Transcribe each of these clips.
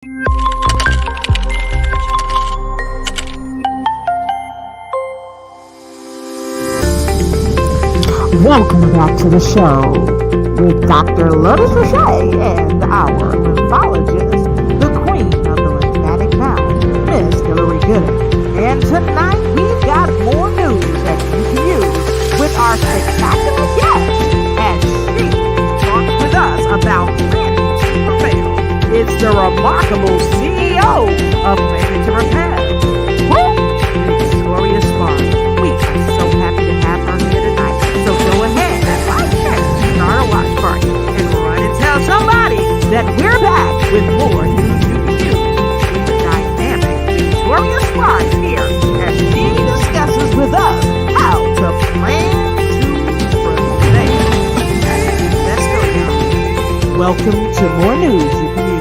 Welcome back to the show with Dr. Lotus Richey and our lymphologist, the queen of the lymphatic bowels, Miss Hillary Gooden. And tonight we've got more news that you can use with our spectacular guest, and she talks with us about Planning to Prevail. It's the remarkable CEO of Planning to Prevail, Victoria Sparks. We are so happy to have her here tonight. So go ahead and like, share, start a watch party, and run and tell somebody that we're back with more news you can use with the dynamic Victoria Sparks here as she discusses with us how to plan to prevail. Let's go, y'all. Welcome to more news you can use.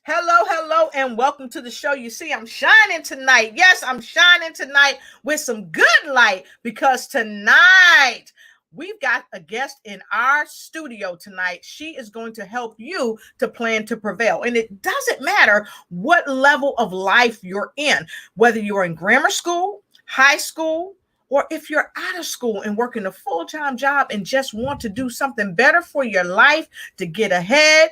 Hello, and welcome to the show. You see, I'm shining tonight. Yes, I'm shining tonight with some good light because tonight we've got a guest in our studio tonight. She is going to help you to plan to prevail. And it doesn't matter what level of life you're in, whether you're in grammar school, high school, or if you're out of school and working a full-time job and just want to do something better for your life to get ahead.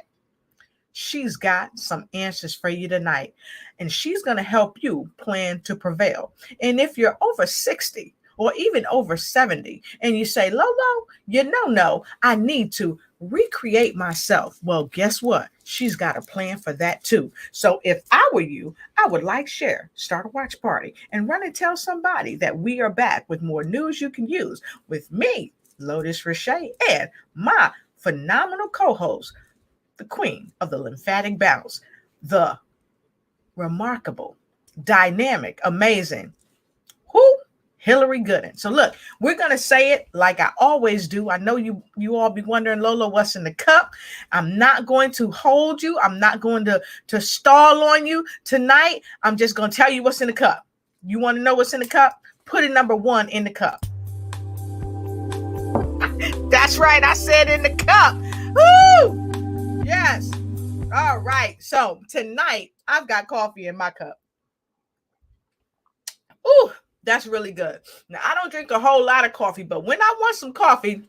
She's got some answers for you tonight, and she's going to help you plan to prevail. And if you're over 60 or even over 70 and you say, Lolo, no, I need to recreate myself. Well, guess what? She's got a plan for that too. So if I were you, I would like, share, start a watch party, and run and tell somebody that we are back with more news you can use with me, Lotus Richey, and my phenomenal co-host, the queen of the lymphatic bowels, the remarkable, dynamic, amazing, Hillary Gooden. So look, we're going to say it like I always do. I know you all be wondering, Lola, what's in the cup? I'm not going to hold you. I'm not going to stall on you tonight. I'm just going to tell you what's in the cup. You want to know what's in the cup? Put it number 1 in the cup. That's right. I said in the cup. Woo! Yes. All right. So tonight I've got coffee in my cup. Ooh, that's really good. Now I don't drink a whole lot of coffee, but when I want some coffee,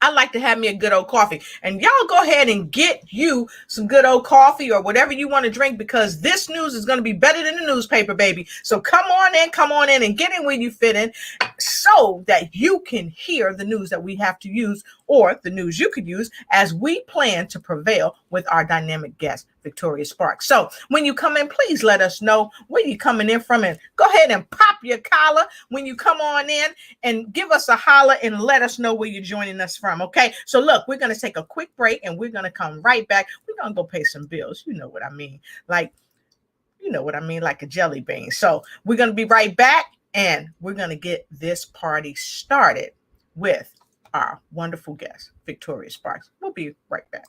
I like to have me a good old coffee. And y'all go ahead and get you some good old coffee or whatever you want to drink, because this news is going to be better than the newspaper, baby. So come on in and get in where you fit in so that you can hear the news that we have to use, or the news you could use as we plan to prevail with our dynamic guest, Victoria Sparks. So when you come in, please let us know where you're coming in from, and go ahead and pop your collar when you come on in and give us a holler and let us know where you're joining us from. Okay, so look, we're going to take a quick break and we're going to come right back. We're going to go pay some bills. You know what I mean? Like a jelly bean. So we're going to be right back, and we're going to get this party started with our wonderful guest, Victoria Sparks. We'll be right back.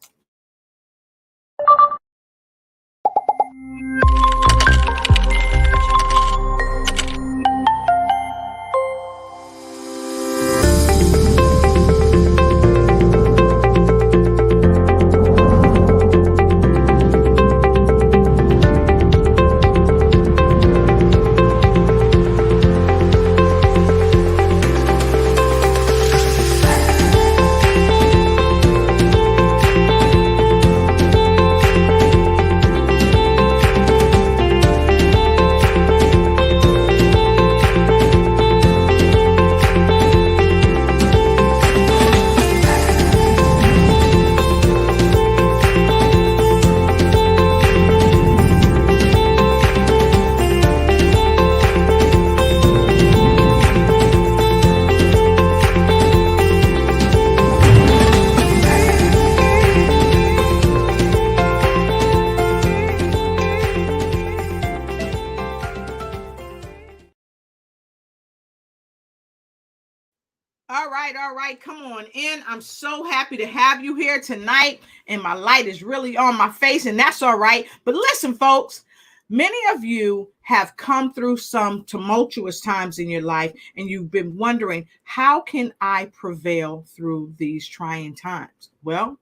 All right, come on in. I'm so happy to have you here tonight, and my light is really on my face, and that's all right. But listen, folks, Many of you have come through some tumultuous times in your life, and you've been wondering, how can I prevail through these trying times? Well,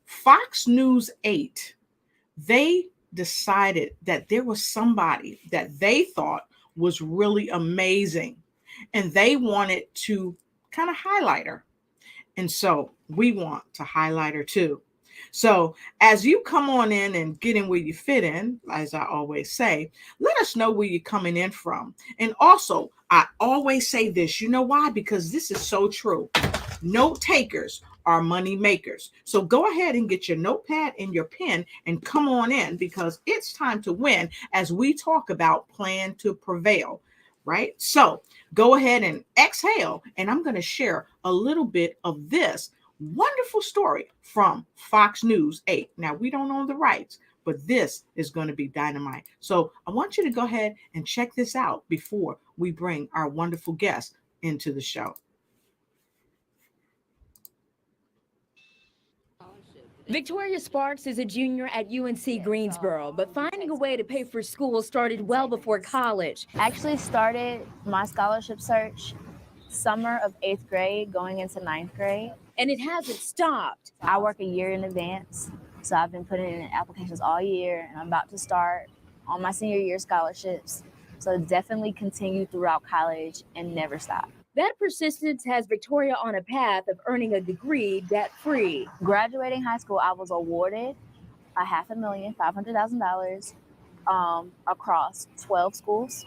Fox News 8, they decided that there was somebody that they thought was really amazing, and they wanted to kind of highlight her. And so we want to highlight her too. So as you come on in and get in where you fit in, as I always say, let us know where you're coming in from. And also, I always say this, you know why? Because this is so true. Note takers are money makers. So go ahead and get your notepad and your pen and come on in, because it's time to win as we talk about Plan to Prevail, right? So go ahead and exhale, and I'm going to share a little bit of this wonderful story from Fox News 8. Now, we don't own the rights, but this is going to be dynamite. So I want you to go ahead and check this out before we bring our wonderful guest into the show. Victoria Sparks is a junior at UNC Greensboro, but finding a way to pay for school started well before college. I actually started my scholarship search summer of 8th grade going into 9th grade. And it hasn't stopped. I work a year in advance, so I've been putting in applications all year, and I'm about to start on my senior year scholarships. So definitely continue throughout college and never stop. That persistence has Victoria on a path of earning a degree debt-free. Graduating high school, I was awarded a $500,000 across 12 schools.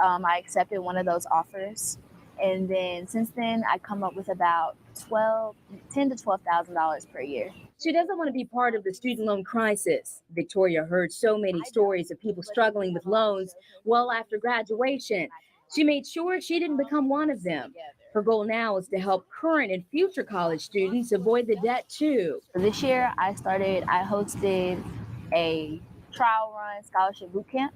I accepted one of those offers. And then since then, I come up with about $10,000 to $12,000 per year. She doesn't want to be part of the student loan crisis. Victoria heard so many stories of people struggling with loans well after graduation. She made sure she didn't become one of them. Her goal now is to help current and future college students avoid the debt too. This year, I hosted a trial run scholarship boot camp,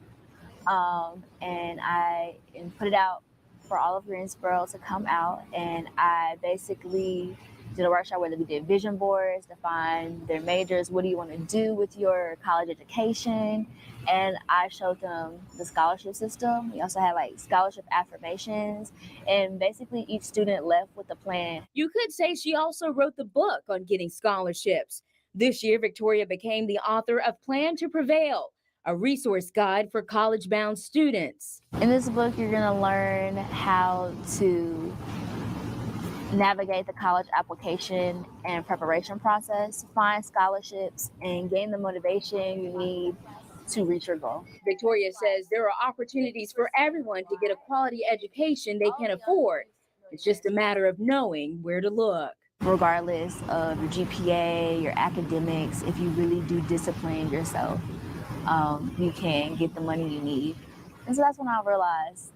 and I put it out for all of Greensboro to come out, and I basically did a workshop where we did vision boards, define their majors, what do you want to do with your college education, and I showed them the scholarship system. We also had like scholarship affirmations, and basically each student left with a plan. You could say she also wrote the book on getting scholarships. This year, Victoria became the author of Plan to Prevail, a resource guide for college-bound students. In this book, you're going to learn how to navigate the college application and preparation process, find scholarships, and gain the motivation you need to reach your goal. Victoria says there are opportunities for everyone to get a quality education they can afford. It's just a matter of knowing where to look. Regardless of your GPA, your academics, if you really do discipline yourself, you can get the money you need. And so that's when I realized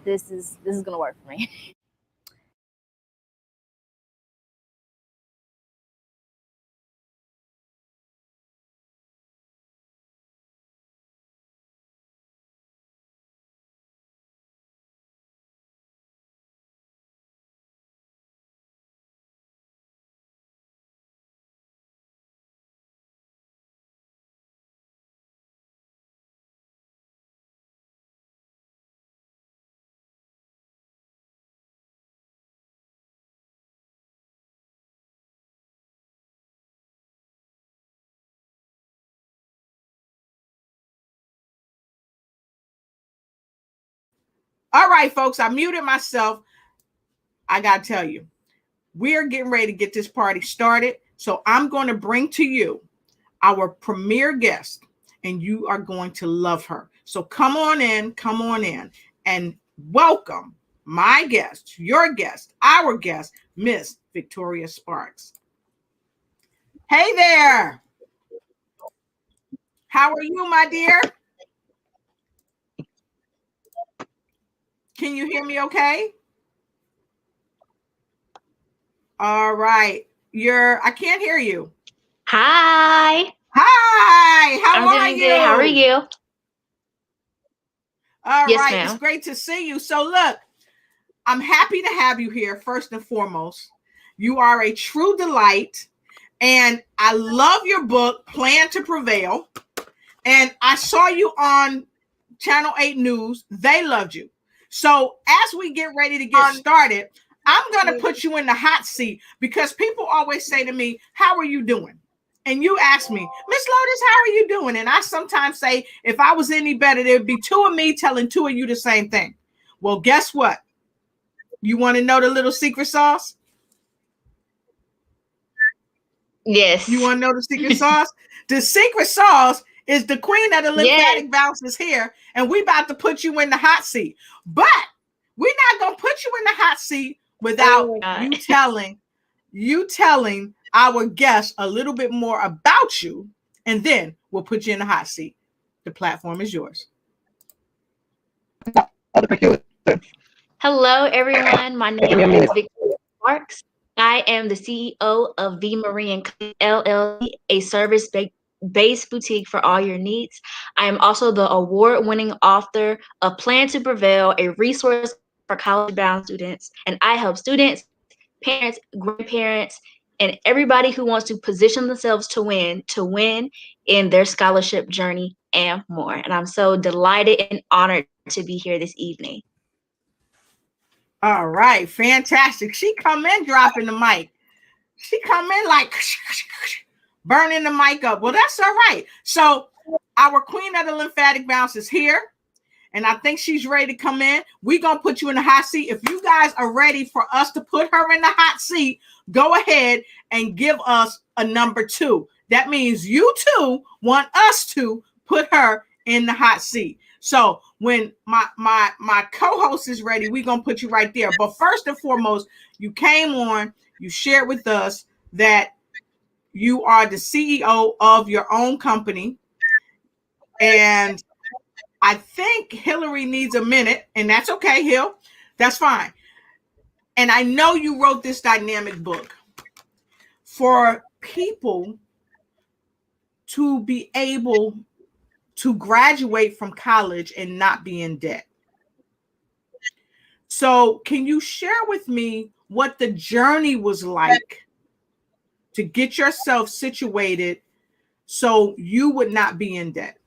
this is going to work for me. All right, folks, I muted myself. I got to tell you, we're getting ready to get this party started. So I'm going to bring to you our premier guest, and you are going to love her. So come on in, and welcome my guest, your guest, our guest, Miss Victoria Sparks. Hey there. How are you, my dear? Can you hear me okay? All right. I can't hear you. Hi. Hi. How are doing you? good. How are you? All Yes, right. ma'am. It's great to see you. So look, I'm happy to have you here first and foremost. You are a true delight. And I love your book, Plan to Prevail. And I saw you on Channel 8 News. They loved you. So as we get ready to get started, I'm going to put you in the hot seat because people always say to me, how are you doing? And you ask me, Miss Lotus, how are you doing? And I sometimes say, if I was any better, there'd be two of me telling two of you the same thing. Well, guess what? You want to know the little secret sauce? Yes. You want to know the secret sauce? The secret sauce is the queen of the lymphatic bounces here, and we about to put you in the hot seat. But we're not going to put you in the hot seat without you telling our guests a little bit more about you, and then we'll put you in the hot seat. The platform is yours. Hello, everyone. My name is Victoria Sparks. I am the CEO of V Marie and LLC, a service-based boutique for all your needs. I am also the award-winning author of Plan to Prevail, a resource for college-bound students, and I help students, parents, grandparents, and everybody who wants to position themselves to win in their scholarship journey and more. And I'm so delighted and honored to be here this evening. All right, fantastic. She come in dropping the mic. She come in like burning the mic up. Well, that's all right. So our queen of the lymphatic bounce is here, and I think she's ready to come in. We're going to put you in the hot seat. If you guys are ready for us to put her in the hot seat, go ahead and give us a number 2. That means you two want us to put her in the hot seat. So when my co-host is ready, we're going to put you right there. But first and foremost, you came on, you shared with us that you are the CEO of your own company. And I think Hillary needs a minute, and that's okay, Hill. That's fine. And I know you wrote this dynamic book for people to be able to graduate from college and not be in debt. So can you share with me what the journey was like to get yourself situated so you would not be in debt?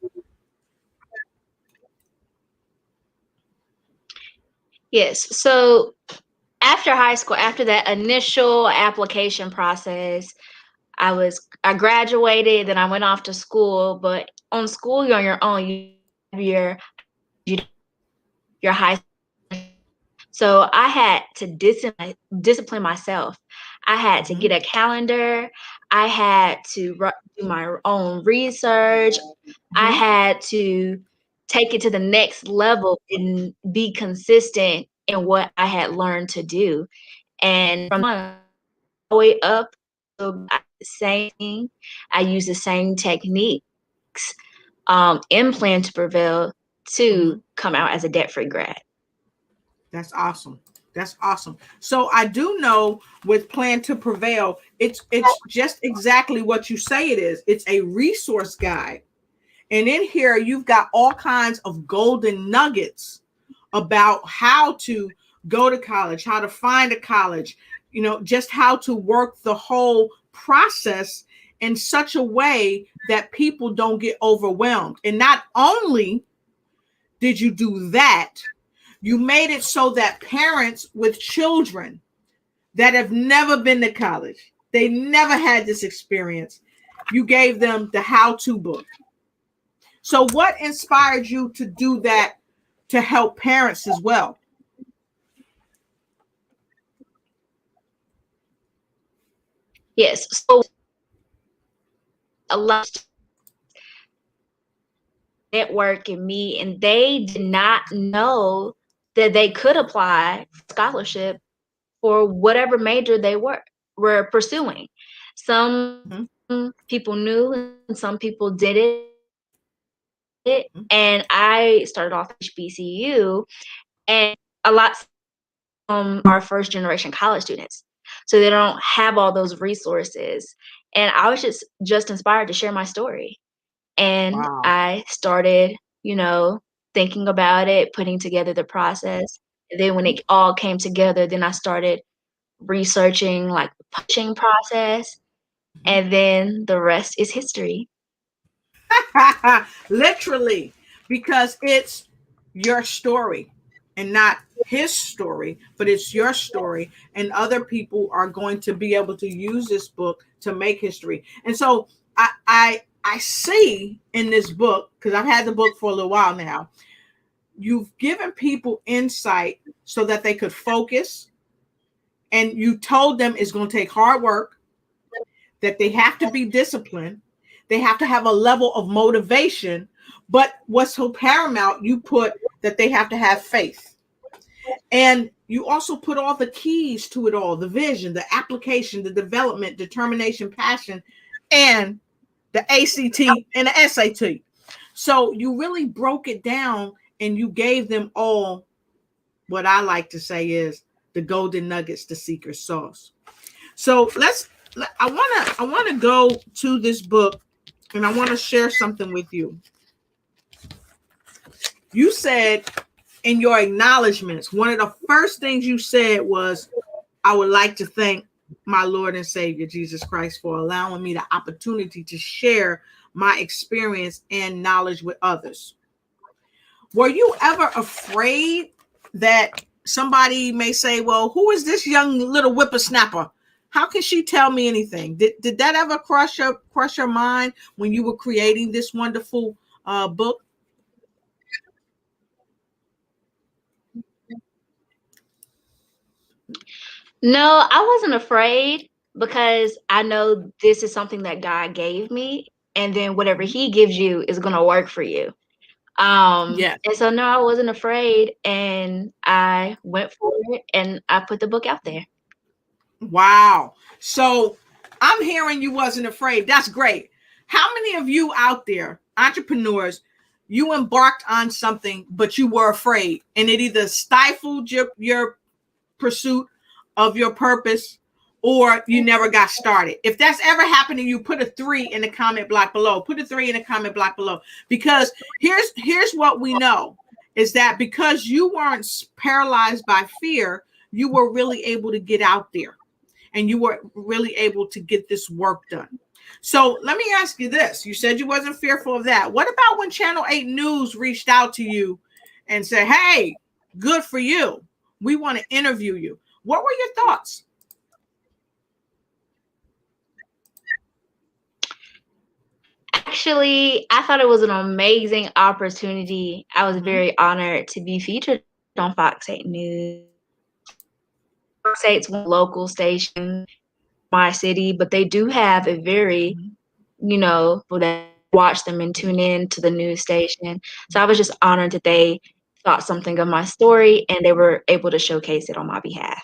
Yes. So after high school, after that initial application process, I graduated, then I went off to school. But on school, you're on your own. You have your high school. So I had to discipline myself. I had to get a calendar. I had to do my own research. I had to take it to the next level and be consistent in what I had learned to do. And from all the way up, same thing. I use the same techniques in Plan to Prevail to come out as a debt-free grad. That's awesome. That's awesome. So I do know with Plan to Prevail, it's just exactly what you say it is. It's a resource guide. And in here, you've got all kinds of golden nuggets about how to go to college, how to find a college, just how to work the whole process in such a way that people don't get overwhelmed. And not only did you do that, you made it so that parents with children that have never been to college, they never had this experience, you gave them the how-to book. So what inspired you to do that to help parents as well? Yes. So a lot of network and me, and they did not know that they could apply scholarship for whatever major they were pursuing. Some people knew and some people didn't. And I started off HBCU, and a lot are first generation college students, so they don't have all those resources. And I was just inspired to share my story. And I started, thinking about it, putting together the process. And then when it all came together, then I started researching like the publishing process. And then the rest is history. Literally, because it's your story and not his story, but it's your story, and other people are going to be able to use this book to make history. And so I see in this book, because I've had the book for a little while now, you've given people insight so that they could focus, and you told them it's going to take hard work, that they have to be disciplined, they have to have a level of motivation, but what's so paramount, you put that they have to have faith. And you also put all the keys to it all: the vision, the application, the development, determination, passion, and the ACT and the SAT. So you really broke it down, and you gave them all what I like to say is the golden nuggets, the secret sauce. So I want to go to this book, and I want to share something with you. You said in your acknowledgments, one of the first things you said was, I would like to thank my Lord and Savior Jesus Christ for allowing me the opportunity to share my experience and knowledge with others. Were you ever afraid that somebody may say, well, who is this young little whippersnapper? How can she tell me anything? Did that ever cross your mind when you were creating this wonderful book? No, I wasn't afraid because I know this is something that God gave me, and then whatever He gives you is gonna work for you. Yes. And so no, I wasn't afraid, and I went for it, and I put the book out there. Wow. So I'm hearing you wasn't afraid. That's great. How many of you out there, entrepreneurs, you embarked on something, but you were afraid, and it either stifled your pursuit of your purpose, or you never got started? If that's ever happened to you, put a 3 in the comment block below. Put a 3 in the comment block below. Because here's what we know is that because you weren't paralyzed by fear, you were really able to get out there, and you were really able to get this work done. So let me ask you this. You said you wasn't fearful of that. What about when Channel 8 News reached out to you and said, hey, good for you, we want to interview you? What were your thoughts? Actually, I thought it was an amazing opportunity. I was Mm-hmm. very honored to be featured on Fox 8 News. Fox 8's one local station, my city, but they do have a very, for that watch them and tune in to the news station. So I was just honored that they thought something of my story and they were able to showcase it on my behalf.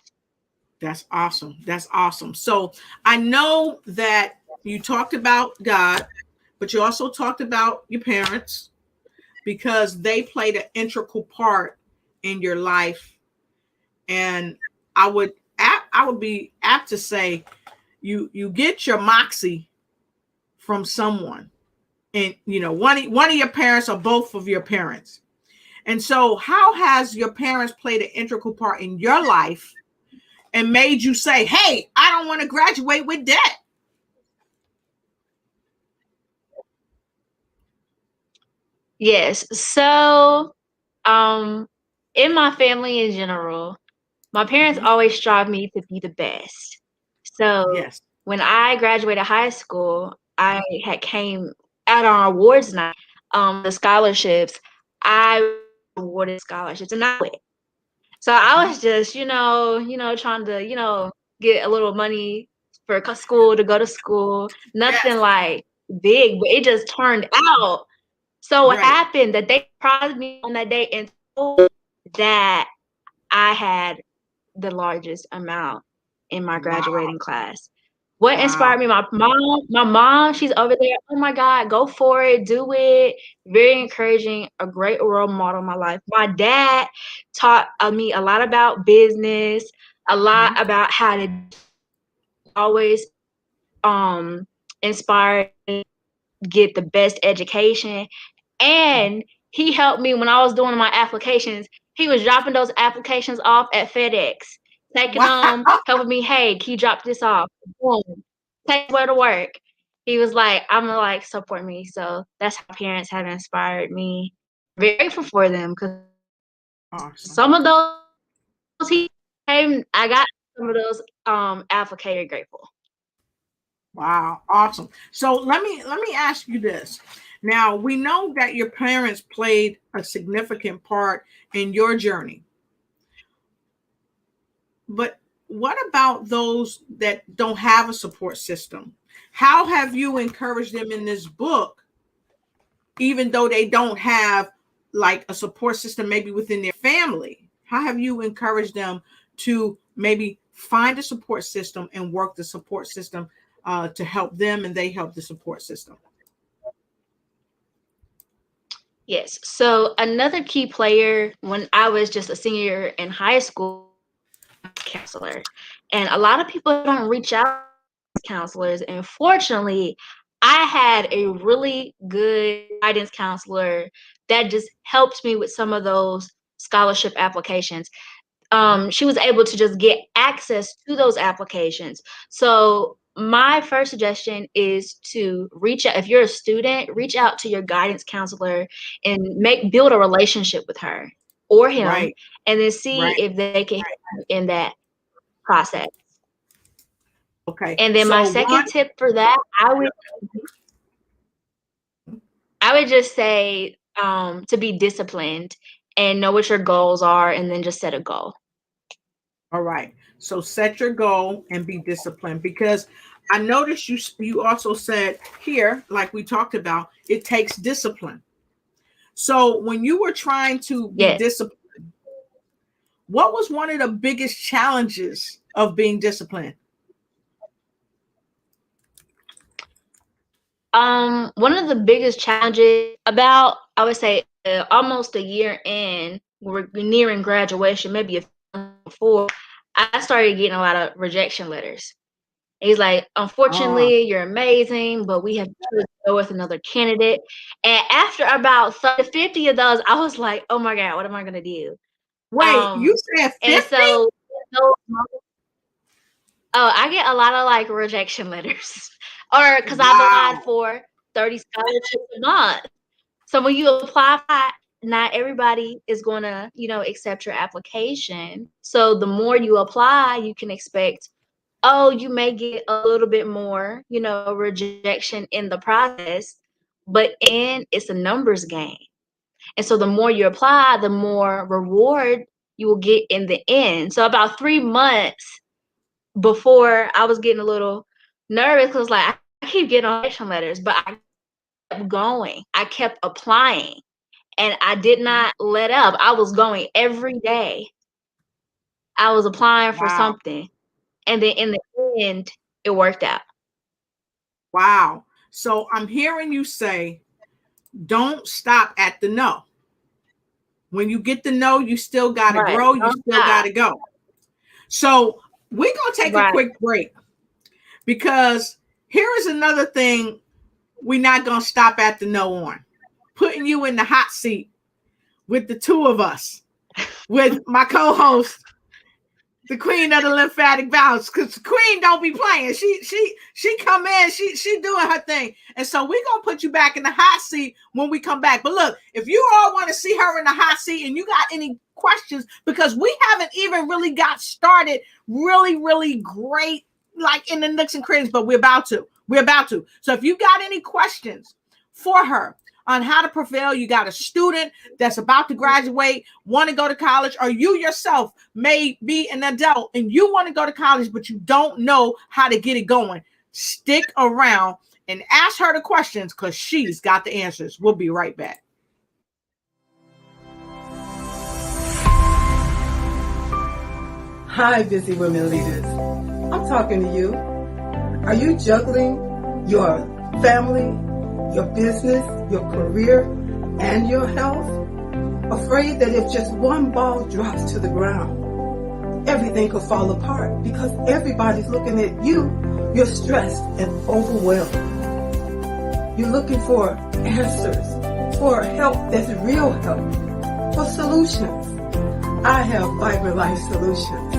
That's awesome. That's awesome. So I know that you talked about God, but you also talked about your parents, because they played an integral part in your life. And I would be apt to say you get your moxie from someone, and one of your parents or both of your parents. And so how has your parents played an integral part in your life and made you say, hey, I don't want to graduate with debt? Yes. So, in my family in general, my parents always strive me to be the best. So Yes. when I graduated high school, I had came at our awards night, the scholarships. I awarded scholarships, and I quit. So I was just, trying to, get a little money for school to go to school. Nothing Yes. like big, but it just turned out. So what Right. happened that they surprised me on that day and told that I had the largest amount in my graduating class. What Wow. inspired me? My mom, she's over there. Oh my God, go for it, do it. Very encouraging, a great role model in my life. My dad taught me a lot about business, a lot about how to always inspire me, get the best education. And he helped me when I was doing my applications. He was dropping those applications off at FedEx, taking Wow. them, helping me. Hey, can you drop this off? Boom, take where to work. he was like, I'm gonna like support me. So that's how parents have inspired me. Very grateful for them because Awesome. some of those he came, I got some of those applicator grateful. Wow, awesome. So let me ask you this. Now, we know that your parents played a significant part in your journey. But what about those that don't have a support system? How have you encouraged them in this book, even though they don't have like a support system maybe within their family? How have you encouraged them to maybe find a support system and work the support system to help them and they help the support system? Yes. So another key player when I was just a senior in high school, counselor, and a lot of people don't reach out to counselors. And fortunately, I had a really good guidance counselor that just helped me with some of those scholarship applications. She was able to just get access to those applications. So my first suggestion is to reach out. If you're a student, reach out to your guidance counselor and build a relationship with her or him, Right, and then see right. if they can help you in that process. Okay. And then my So second one, tip for that, I would just say to be disciplined and know what your goals are, and then just set a goal. all right. So set your goal and be disciplined, because I noticed you also said here, like we talked about, it takes discipline. So when you were trying to be Yes. disciplined, what was one of the biggest challenges of being disciplined? One of the biggest challenges about, I would say, almost a year in, we're nearing graduation, maybe a few months before, I started getting a lot of rejection letters. He's like, Oh, unfortunately, you're amazing, but we have to go with another candidate. And after about 30 to 50 of those, I was like, oh my God, what am I gonna do? wait, you said And 50? so I get a lot of like rejection letters, or because I've Wow, applied for 30 scholarships a month. So when you apply, not everybody is going to, accept your application. So the more you apply, you can expect, oh, you may get a little bit more, rejection in the process, but it's a numbers game. And so the more you apply, the more reward you will get in the end. So about 3 months before, I was getting a little nervous because like I keep getting rejection letters, but I kept going. I kept applying. And I did not let up. I was going every day. I was applying for wow, something. And then in the end, it worked out. wow. So I'm hearing you say, don't stop at the no. When you get the no, you still got to Right. grow, you Don't still got stop. to go. So we're going to take a Right. quick break, because here is another thing we're not going to stop at the no on. Putting you in the hot seat with the two of us, with my co-host, the queen of the lymphatic valves, because the queen don't be playing. She come in, she doing her thing. And so we're going to put you back in the hot seat when we come back. But look, if you all want to see her in the hot seat and you got any questions, because we haven't even really got started really, really great, like in the nooks and crannies, but we're about to. So if you got any questions for her on how to prevail, you got a student that's about to graduate, want to go to college, or you yourself may be an adult and you want to go to college, but you don't know how to get it going, stick around and ask her the questions, because she's got the answers. We'll be right back. Hi, busy women leaders. I'm talking to you. Are you juggling your family, your business, your career, and your health? Afraid that if just one ball drops to the ground, everything could fall apart because everybody's looking at you. You're stressed and overwhelmed. You're looking for answers, for help that's real help, for solutions. I have Vibrant Life Solutions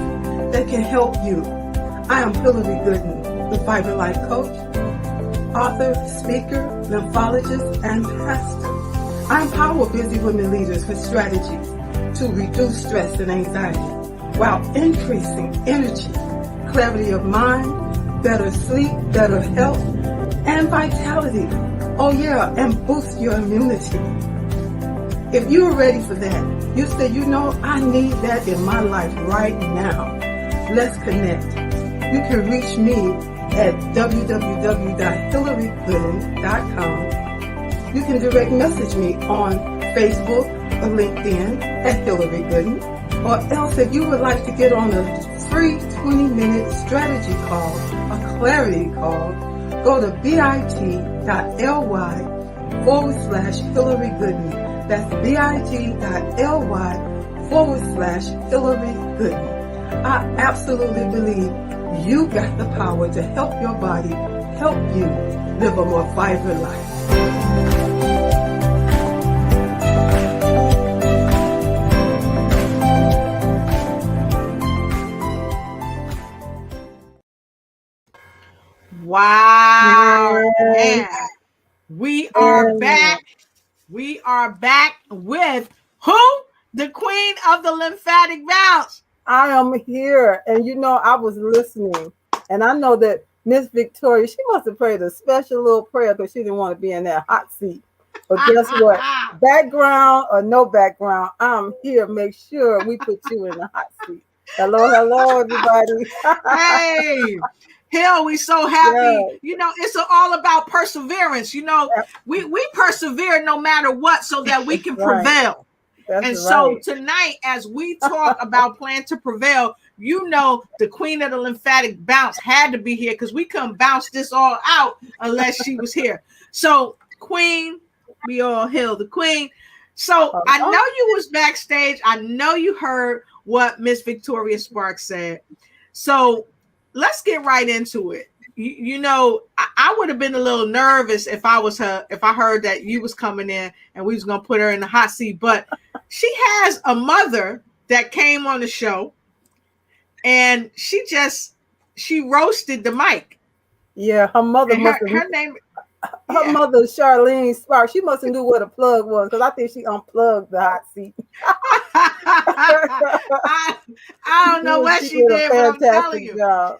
that can help you. I am Hillary Gooden, the Vibrant Life Coach. author, speaker, lymphologist, and pastor. I empower busy women leaders with strategies to reduce stress and anxiety while increasing energy, clarity of mind, better sleep, better health, and vitality. Oh yeah, and boost your immunity. If you are ready for that, you say, I need that in my life right now. Let's connect. You can reach me at www.hillarygooden.com. You can direct message me on Facebook or LinkedIn at Hillary Gooden. Or else if you would like to get on a free 20-minute strategy call, a clarity call, go to bit.ly/Hillary Gooden. That's bit.ly/Hillary Gooden. I absolutely believe you got the power to help your body, help you live a more vibrant life. Wow. Yes. Man. We are back. We are back with who? The queen of the lymphatic valves. I am here. And I was listening. And I know that Miss Victoria, she must have prayed a special little prayer because she didn't want to be in that hot seat. But guess what? Background or no background, I'm here. Make sure we put you in the hot seat. Hello, everybody. Hey, Hill, we so happy. Yeah. It's all about perseverance. We persevere no matter what so that we can prevail. That's and so tonight, as we talk about Plan to Prevail, the queen of the lymphatic bounce had to be here because we couldn't bounce this all out unless she was here. So, queen, we all hail the queen. So I know you was backstage. I know you heard what Miss Victoria Sparks said. So let's get right into it. I would have been a little nervous if I was her, if I heard that you was coming in and we was going to put her in the hot seat. But she has a mother that came on the show and she roasted the mic. Yeah, her mother her name. Her mother, Charlene Sparks, she must have knew what a plug was because I think she unplugged the hot seat. I don't know what she did, but I'm telling you. Job.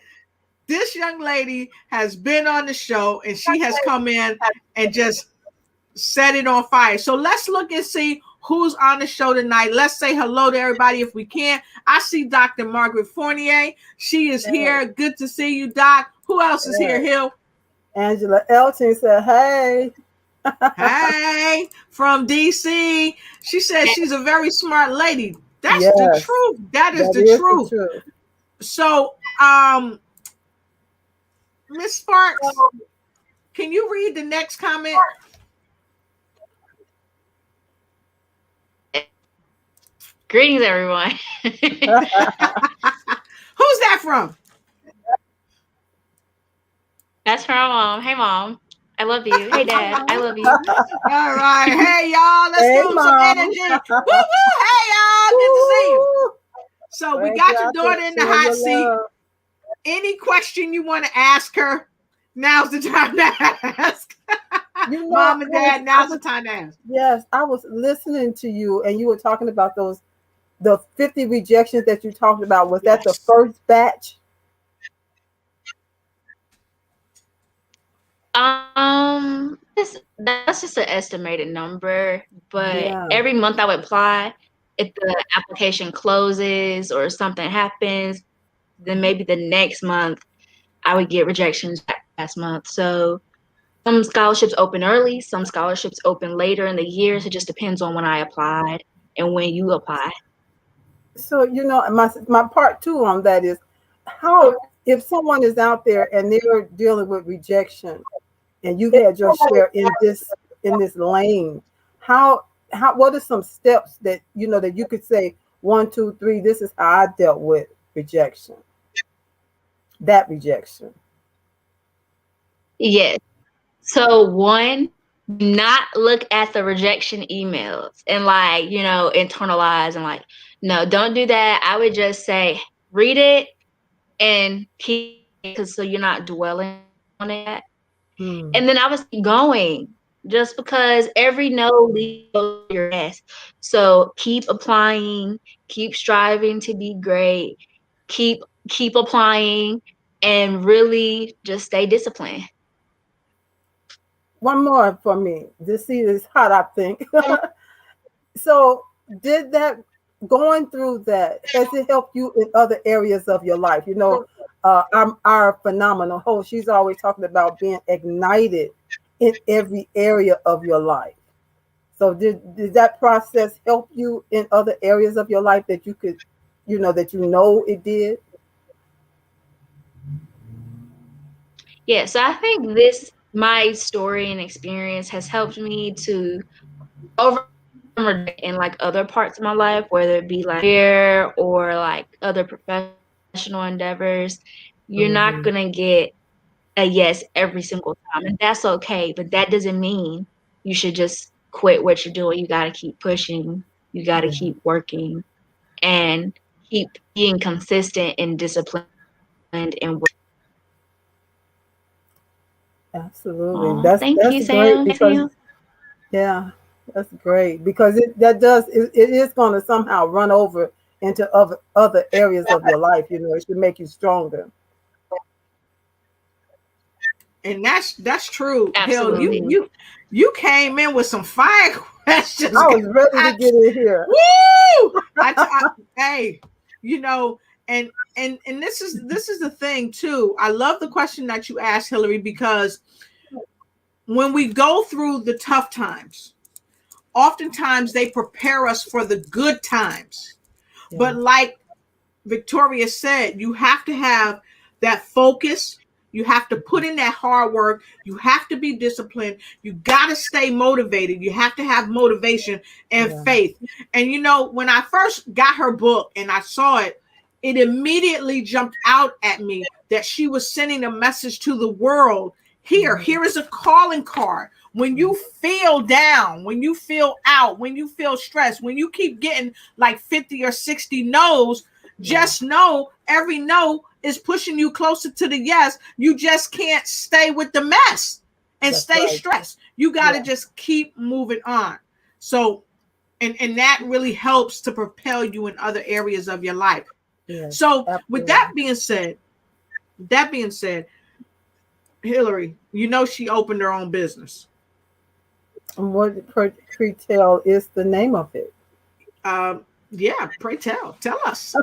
This young lady has been on the show and she has come in and just set it on fire. So let's look and see who's on the show tonight. Let's say hello to everybody if we can. I see Dr. Margaret Fournier. She is here. Good to see you, Doc. Who else is here, Hill? Angela Elton said, hey. Hey, from DC. She said she's a very smart lady. That's the truth. That is the truth. So, Miss Sparks, can you read the next comment? Greetings, everyone. Who's that from? That's from Mom. Hey, Mom. I love you. Hey, Dad. I love you. All right. Hey, y'all. Let's give them some energy. Woo, woo. Hey, y'all. Good to see you. So we got your daughter in the hot seat. Any question you want to ask her, now's the time to ask. Mom and Dad, now's the time to ask. Yes, I was listening to you and you were talking about the 50 rejections that you talked about. Was that the first batch? That's just an estimated number, but every month I would apply. If the application closes or something happens, then maybe the next month I would get rejections last month. So some scholarships open early, some scholarships open later in the year. So it just depends on when I applied and when you apply. So, my part two on that is how, if someone is out there and they're dealing with rejection and you've had your share in this lane, what are some steps that that you could say 1, 2, 3, this is how I dealt with rejection, that rejection? Yes. So one, not look at the rejection emails and internalize and no, don't do that. I would just say read it and keep, because so you're not dwelling on it. And then I was going just because every no leads to your yes. So keep applying, keep striving to be great, keep applying, and really just stay disciplined. One more for me. This seat is hot, I think. So, did that going through that has it helped you in other areas of your life? You know, our phenomenal host, she's always talking about being ignited in every area of your life. So, did that process help you in other areas of your life that you could, that it did? Yeah, so I think this my story and experience has helped me to overcome in like other parts of my life, whether it be like career or like other professional endeavors. You're not Mm-hmm. gonna get a yes every single time, and that's okay. But that doesn't mean you should just quit what you're doing. You got to keep pushing. You got to Yeah, keep working and keep being consistent and disciplined and absolutely. That's thank you, that's great Sam. because yeah, that's great because it is going to somehow run over into other areas of your life. It should make you stronger. And that's true. Hell, you Absolutely. you you came in with some fire questions, I guys. was ready to get in here. Woo! Hey, you know, and this is the thing too. I love the question that you asked, Hillary, because when we go through the tough times, oftentimes they prepare us for the good times. Yeah, But like Victoria said, you have to have that focus. You have to put in that hard work. You have to be disciplined. You got to stay motivated. You have to have motivation and yeah, faith. And when I first got her book and I saw it, it immediately jumped out at me that she was sending a message to the world. Here is a calling card. When you feel down, when you feel out, when you feel stressed, when you keep getting like 50 or 60 no's, yeah. just know every no is pushing you closer to the yes. You just can't stay with the mess and That's stay right. stressed. You got to Yeah, just keep moving on. So, and that really helps to propel you in other areas of your life. yes, So, with absolutely. that being said, Hillary, she opened her own business. And what Pre-Tell is the name of it. Yeah, pray tell us.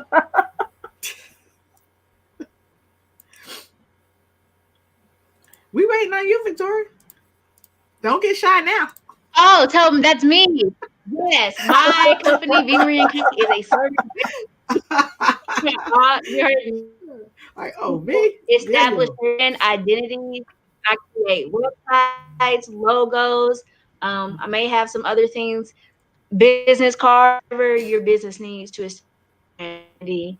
We waiting on you, Victoria. Don't get shy now. Oh, tell them that's me. Yes, my company, Beamery and Company, is a service. You heard me. Like, oh, me? Yeah, Establish you. brand identity. I create websites, logos. I may have some other things, business cards, whatever your business needs to establish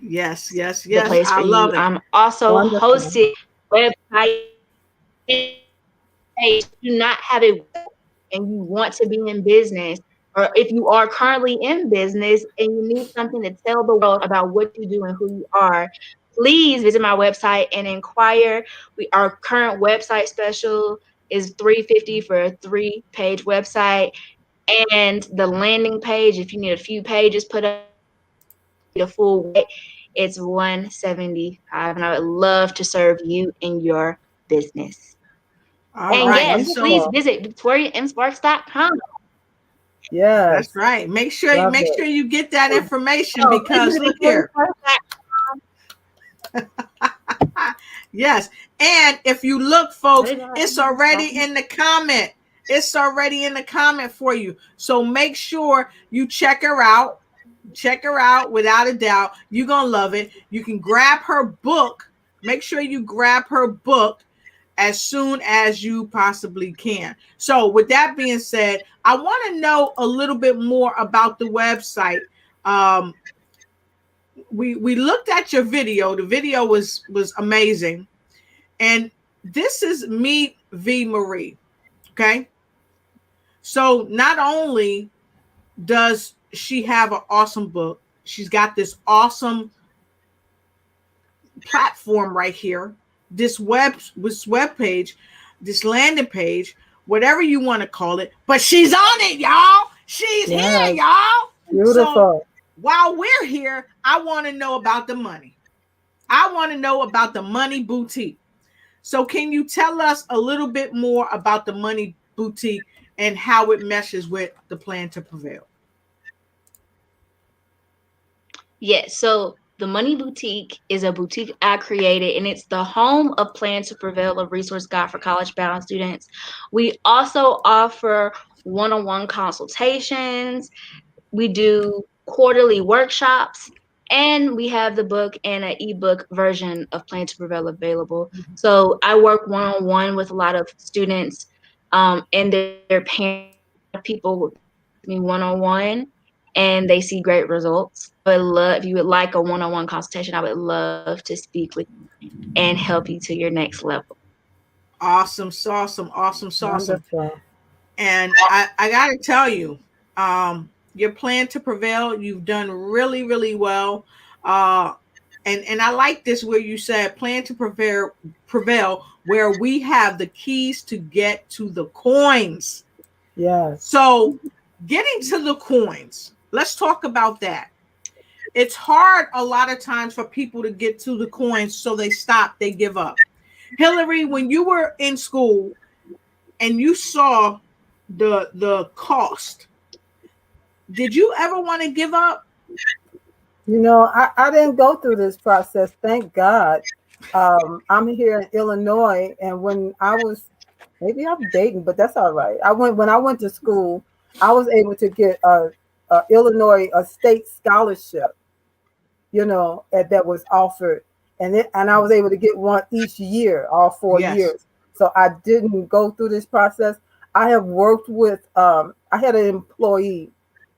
Yes, yes, the yes. place I for you. love it. I'm also Wonderful. hosting website. If you do not have a and you want to be in business, or if you are currently in business and you need something to tell the world about what you do and who you are, please visit my website and inquire. Our current website special is $350 for a 3-page website, and the landing page, if you need a few pages put up, the full way, it's $175, and I would love to serve you in your business. All And right. And yes, so please Wonderful. visit victoriamsparks.com. that's Yes, right. Make sure love make it. sure you get that information Oh, because visit look here. victoriamsparks.com. Yes. And if you look, folks, it's already in the comment. It's already in the comment for you. So make sure you check her out. Check her out without a doubt. You're going to love it. You can grab her book. Make sure you grab her book as soon as you possibly can. So, with that being said, I want to know a little bit more about the website. Um, we looked at your video. The video was amazing, and this is Meet V Marie. Okay, so not only does she have an awesome book, she's got this awesome platform right here web page, this landing page, whatever you want to call it, but she's on it, y'all. She's here, Yes. y'all. So Beautiful. while we're here, I want to know about the money. I want to know about the Money Boutique. So can you tell us a little bit more about the Money Boutique and how it meshes with the Plan to Prevail? Yes, so the Money Boutique is a boutique I created, and it's the home of Plan to Prevail, a resource guide for college-bound students. We also offer one-on-one consultations. We do quarterly workshops, and we have the book and an ebook version of Plan to Prevail available. So I work one-on-one with a lot of students and their parents. People with me one-on-one, and they see great results. I would love, if you would like a one-on-one consultation, I would love to speak with you and help you to your next level. Awesome, awesome, awesome, awesome. Wonderful. And I got to tell you, your Plan to Prevail, you've done really, really well. Uh, and I like this where you said Plan to prevail, where we have the keys to get to the coins. Yes. So getting to the coins, let's talk about that. It's hard a lot of times for people to get to the coins, so they stop, they give up. Hillary, when you were in school and you saw the cost, did you ever want to give up? You know, I didn't go through this process, thank God. I'm here in Illinois, and when I was, maybe I'm dating, but that's all right. When I went to school, I was able to get a Illinois a state scholarship, you know, that was offered, and I was able to get one each year, all 4 years. So I didn't go through this process. I have worked with I had an employee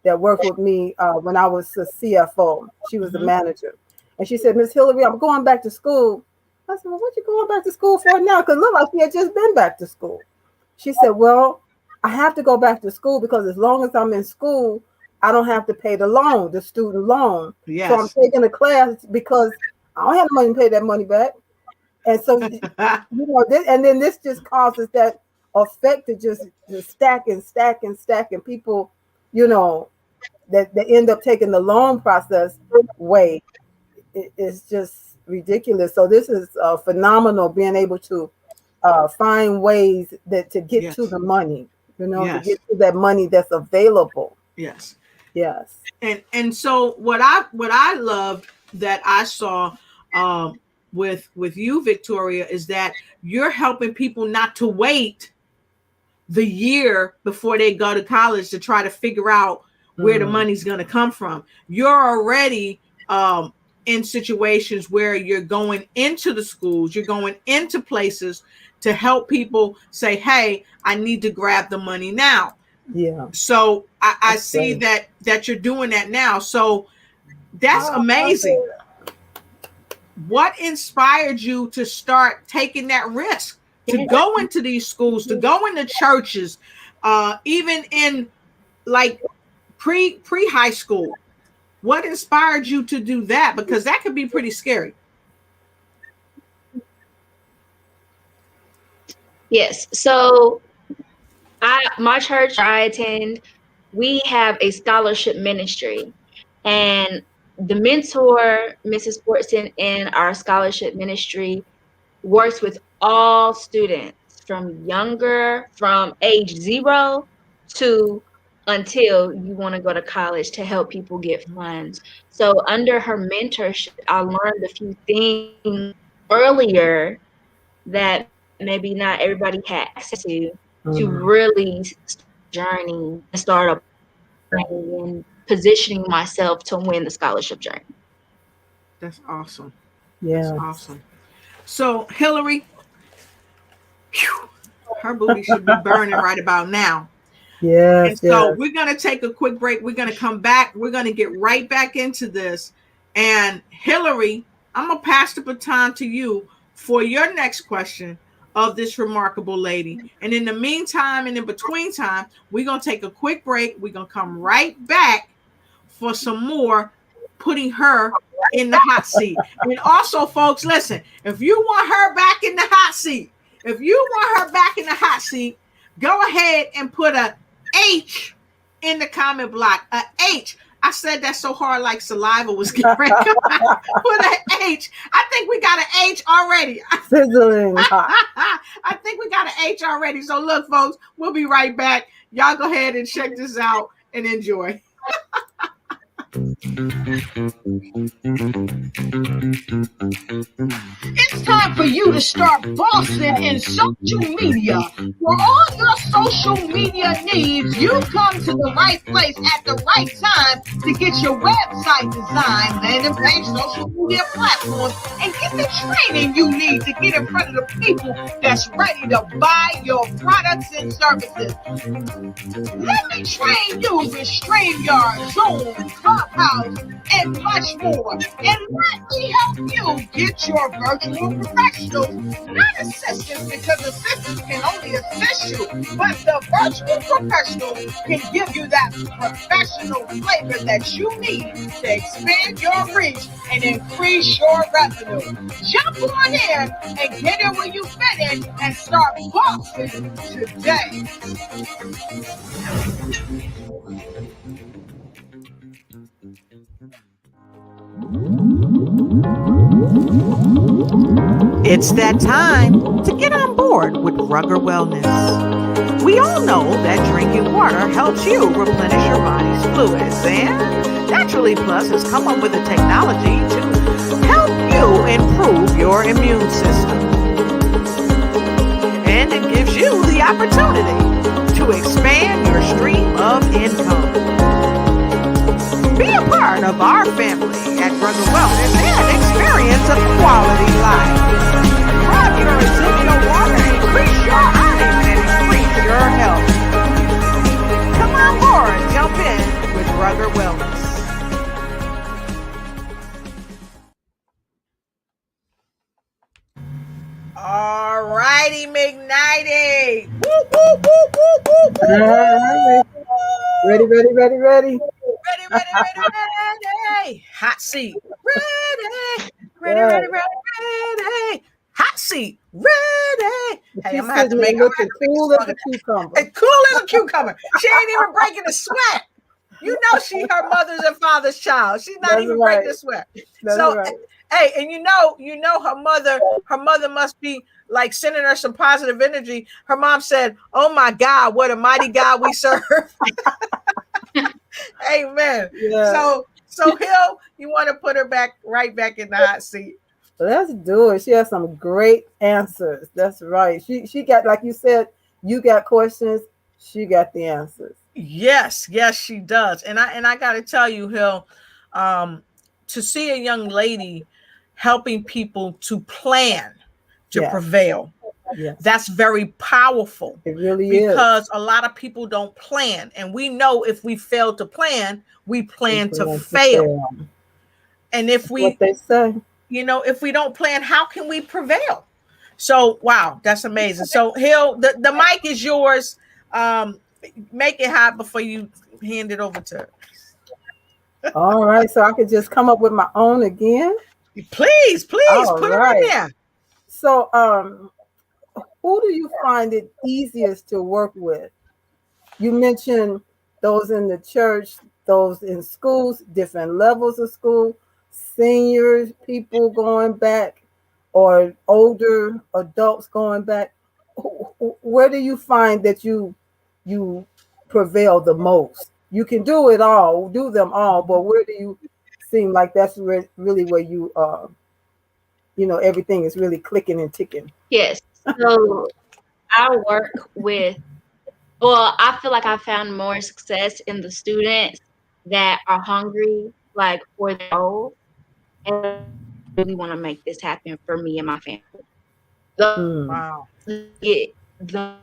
that worked with me when I was a CFO. She was the manager, and she said, "Miss Hillary, I'm going back to school." I said, "Well, what you going back to school for now?" Because look like she had just been back to school. She said, "Well, I have to go back to school because as long as I'm in school, I don't have to pay the loan, the student loan. Yes. So I'm taking a class because I don't have the money to pay that money back." And so, you know, and then this just causes that effect to just stack and stack and stack, and people, you know, that they end up taking the loan process way. It's just ridiculous. So this is phenomenal, being able to find ways that to get to the money, you know, to get to that money that's available. Yes. Yes. And so what I loved that I saw with you, Victoria, is that you're helping people not to wait the year before they go to college to try to figure out where the money's going to come from. You're already in situations where you're going into the schools, you're going into places to help people say, "Hey, I need to grab the money now." Yeah. So I see that you're doing that now. So that's amazing. What inspired you to start taking that risk, to go into these schools, to go into churches, even in like pre high school? What inspired you to do that? Because that could be pretty scary. Yes. So my church I attend, we have a scholarship ministry, and the mentor, Mrs. Fortson, in our scholarship ministry works with all students from age 0 to until you want to go to college, to help people get funds. So under her mentorship, I learned a few things earlier that maybe not everybody had access to really journey and start a and positioning myself to win the scholarship journey. That's awesome. Yeah. That's awesome. So Hillary, her booty should be burning right about now. Yes. And so we're going to take a quick break. We're going to come back. We're going to get right back into this. And Hillary, I'm going to pass the baton to you for your next question of this remarkable lady. And in the meantime and in between time, we're going to take a quick break. We're going to come right back for some more putting her in the hot seat. And also, folks, listen, if you want her back in the hot seat, go ahead and put a H in the comment block. A H. I said that so hard like saliva was getting ready to come out. Put an H. I think we got an H already. Sizzling hot. I think we got an H already. So look, folks, we'll be right back. Y'all go ahead and check this out and enjoy. It's time for you to start bossing in social media. For all your social media needs, you come to the right place at the right time to get your website designed, landing page, social media platforms, and get the training you need to get in front of the people that's ready to buy your products and services. Let me train you with StreamYard, Zoom, Clubhouse, and much more. And let me help you get your virtual professionals, not assistants, because assistants can only assist you, but the virtual professional can give you that professional flavor that you need to expand your reach and increase your revenue. Jump on in and get in where you fit in and start bossing today. It's that time to get on board with Rugger Wellness. We all know that drinking water helps you replenish your body's fluids, and Naturally Plus has come up with a technology to help you improve your immune system. And it gives you the opportunity to expand your stream of income. Be a part of our family at Rugger Wellness and experience a quality life. Grab your essential water, increase your earnings, and increase your health. Come on board and jump in with Rugger Wellness. All righty, McKnighty. Woo, woo, woo, woo, woo, woo. All right. Ready. Ready. Hot seat. Ready. Hot seat. Ready. Hey, I'm gonna have to make it cool as a cucumber. Cool as a cucumber. She ain't even breaking a sweat. You know she her mother's and father's child. She's not even breaking a sweat. So hey, and you know her mother must be like sending her some positive energy. Her mom said, "Oh my God, what a mighty God we serve." Amen. Yeah. So Hill, you want to put her right back in the hot seat. Let's do it. She has some great answers. That's right. She got, like you said, you got questions, she got the answers. Yes, she does. And I got to tell you, Hill, to see a young lady helping people to plan to prevail. Yes. That's very powerful. It really is. Because a lot of people don't plan. And we know if we fail to plan, we plan to fail. And if we, what they say, if we don't plan, how can we prevail? So, wow, that's amazing. So, Hill, the mic is yours. Make it hot before you hand it over to her. All right. So I could just come up with my own again. Please, put it in there. So, who do you find it easiest to work with? You mentioned those in the church, those in schools, different levels of school, seniors, people going back, or older adults going back. Where do you find that you prevail the most? You can do it all, do them all, but where do you seem like that's really where you everything is really clicking and ticking? Yes. So I work with, I feel like I found more success in the students that are hungry, like for their goals, and really want to make this happen for me and my family. Wow. Get the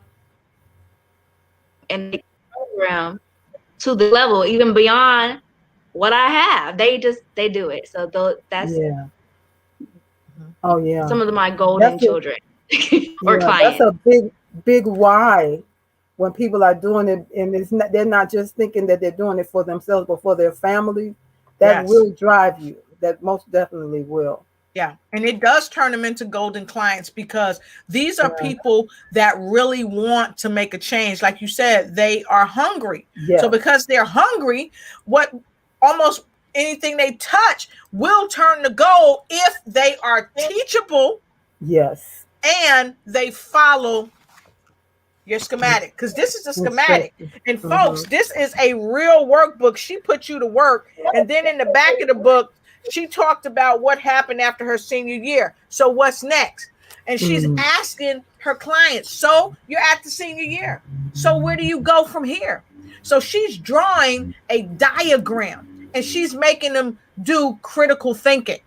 and the program to the level even beyond what I have. They do it. So that's some of my golden children or clients. That's a big why when people are doing it, and they're not just thinking that they're doing it for themselves but for their family. that Yes. will drive you. That most definitely will. Yeah. And it does turn them into golden clients because these are Yeah. people that really want to make a change. Like you said, they are hungry. So Yes. because they're hungry, what almost anything they touch will turn to gold if they are teachable Yes. and they follow your schematic, because this is a schematic. Instructions. And folks, this is a real workbook. She put you to work. And then in the back of the book, she talked about what happened after her senior year. So what's next? And she's Mhm. asking her clients, so you're at the senior year. So where do you go from here? So she's drawing a diagram and she's making them do critical thinking.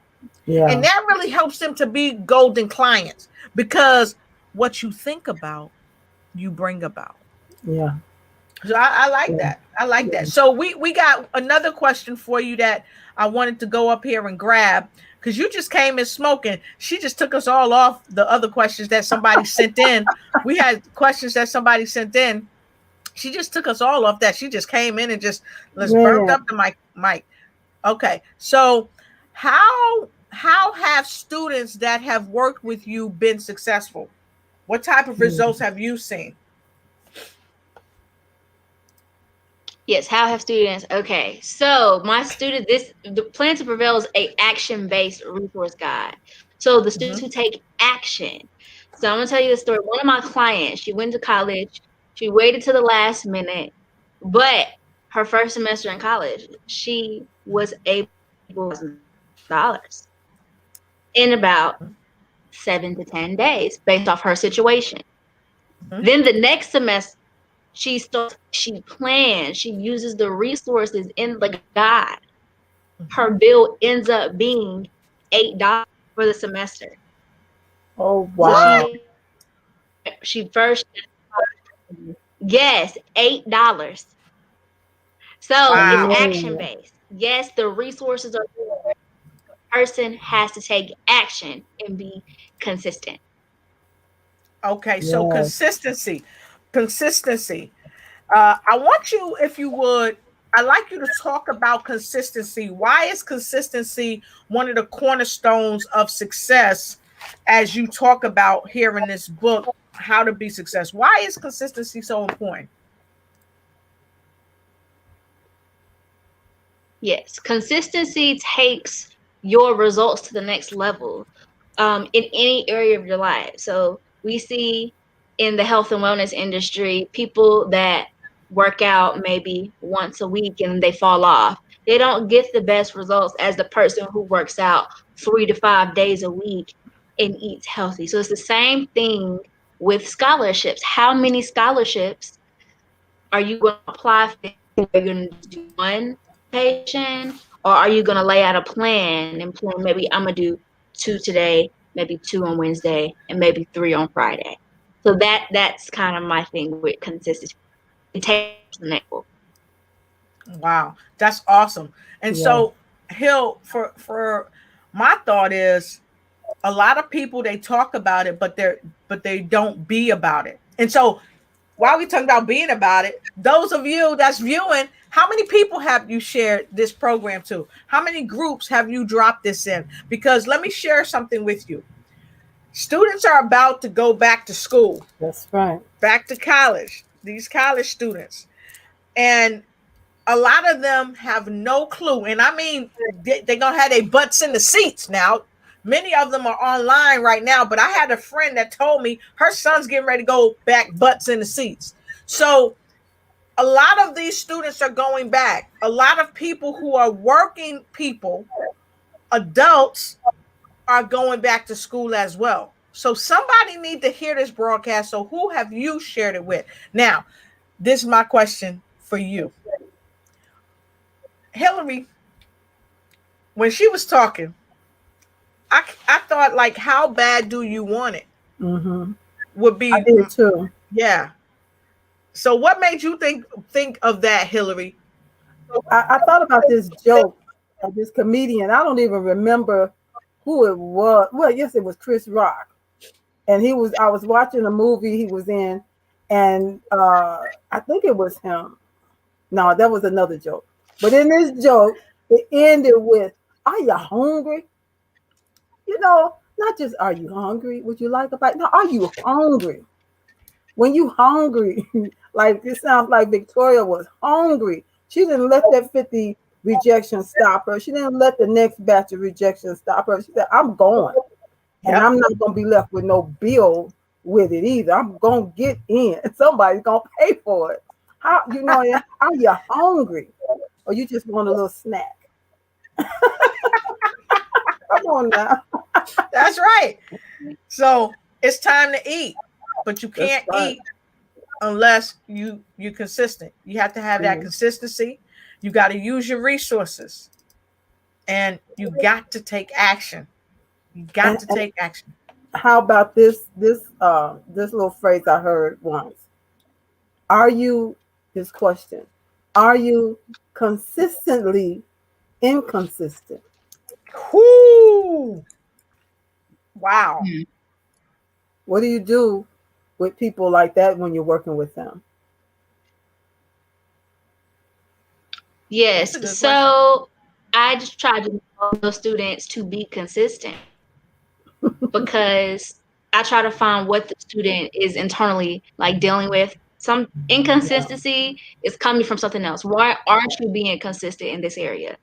Yeah. And that really helps them to be golden clients, because what you think about, you bring about. Yeah. So I like Yeah. that. I like that. So we got another question for you that I wanted to go up here and grab, because you just came in smoking. She just took us all off the other questions that somebody sent in. We had questions that somebody sent in. She just took us all off that. She just came in and just let's burnt Man. up the mic. Okay. So how have students that have worked with you been successful? What type of results have you seen? Yes, how have students? Okay, so my student, the Plan to Prevail is a action-based resource guide. So the students who take action. So I'm gonna tell you the story. One of my clients, she went to college, she waited to the last minute, but her first semester in college, she was able to $1,000 in about 7 to 10 days based off her situation. Then the next semester, she plans, she uses the resources in the guide. Her bill ends up being $8 for the semester. Oh So wow. she first, yes, $8. So it's Wow. action Man. based. Yes, the resources are there. The person has to take action and be consistent. Okay, so Yes. consistency. I want you, if you would, I'd like you to talk about consistency. Why is consistency one of the cornerstones of success, as you talk about here in this book, How to Be Successful? Why is consistency so important? Yes, consistency takes your results to the next level in any area of your life. So we see in the health and wellness industry, people that work out maybe once a week and they fall off. They don't get the best results as the person who works out 3 to 5 days a week and eats healthy. So it's the same thing with scholarships. How many scholarships are you going to apply for? Are you going to do one patient, or are you going to lay out a plan and plan, maybe I'm going to do 2 today, maybe 2 on Wednesday, and maybe 3 on Friday? So that's kind of my thing with consistency. It takes the next level. Wow, that's awesome. And Yeah. so, Hill, for my thought is, a lot of people, they talk about it, but they don't be about it. And so while we talking about being about it, those of you that's viewing, how many people have you shared this program to? How many groups have you dropped this in? Because let me share something with you. Students are about to go back to school, That's right. back to college, these college students. And a lot of them have no clue. And I mean, they're going to have their butts in the seats now. Many of them are online right now, but I had a friend that told me her son's getting ready to go back, butts in the seats. So a lot of these students are going back. A lot of people who are working people, adults, are going back to school as well. So somebody need to hear this broadcast. So who have you shared it with? Now, this is my question for you. Hillary, when she was talking, I thought, like, how bad do you want it? Mm-hmm. Would I be, did too. yeah. So what made you think of that, Hillary? I thought about this joke of this comedian. I don't even remember who it was. Well, yes, it was Chris Rock. And I was watching a movie he was in, and I think it was him. No, that was another joke. But in this joke, It ended with, "Are you hungry?" You know, not just "Are you hungry? Would you like a bite?" No, "Are you hungry?" When you hungry, like it sounds like Victoria was hungry. She didn't let that 50 rejection stop her. She didn't let the next batch of rejection stop her. She said, "I'm going, and Yep. I'm not gonna be left with no bill with it either. I'm gonna get in. Somebody's gonna pay for it." How you know? Are you hungry, or you just want a little snack? Come on now. That's right. So it's time to eat, but you That's can't right. eat unless you consistent. You have to have that Mhm. consistency. You got to use your resources, and you got to take action. You got to And take action. how about this little phrase I heard once? Are you, this question, are you consistently inconsistent? Whoo! Wow. What do you do with people like that when you're working with them? That's a Yes. good question. So I just try to help those students to be consistent because I try to find what the student is internally like dealing with. Some Yeah. inconsistency is coming from something else. Why aren't you being consistent in this area?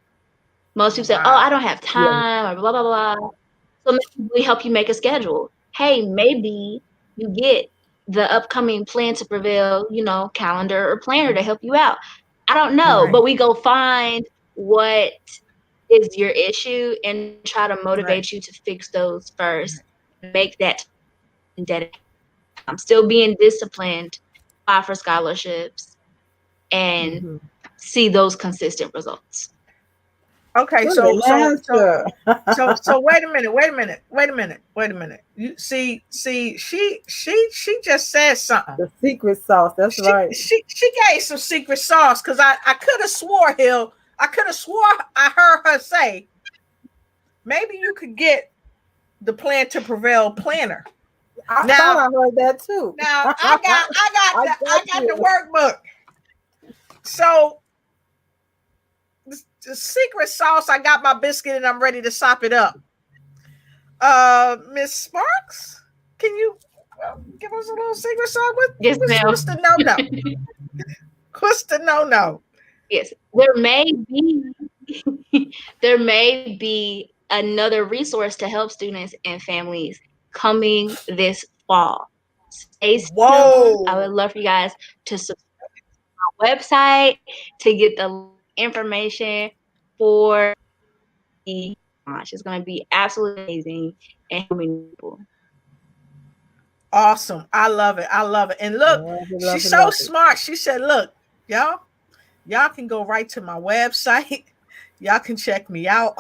Most people say, "Oh, I Wow. don't have Yeah. time," or blah blah blah. So maybe we help you make a schedule. Hey, maybe you get the upcoming Plan to Prevail, calendar or planner to help you out. I don't know, Right. but we go find what is your issue and try to Right. motivate you to fix those first. Make that dedication. I'm still being disciplined, apply for scholarships, and Hmm. see those consistent results. Okay. Good answer. So wait a minute. Wait a minute. Wait a minute. Wait a minute. You see. She just said something. The secret sauce. That's right. She gave some secret sauce because I could have swore I could have swore I heard her say maybe you could get the Plan to Prevail planner. I thought Now I heard that too. now I got I got the you. workbook. So the secret sauce, I got my biscuit and I'm ready to sop it up. Miss Sparks, can you give us a little secret sauce? Yes, ma'am. What's the no? What's the no? Yes, there may be another resource to help students and families coming this fall. Stay tuned. I would Whoa. love for you guys to subscribe to our website to get the information for the launch. It's going to be absolutely amazing and helping people. Awesome. I love it. I love it. And look, Love it, love she's it, so love it. smart. She said, look, y'all can go right to my website. Y'all can check me out.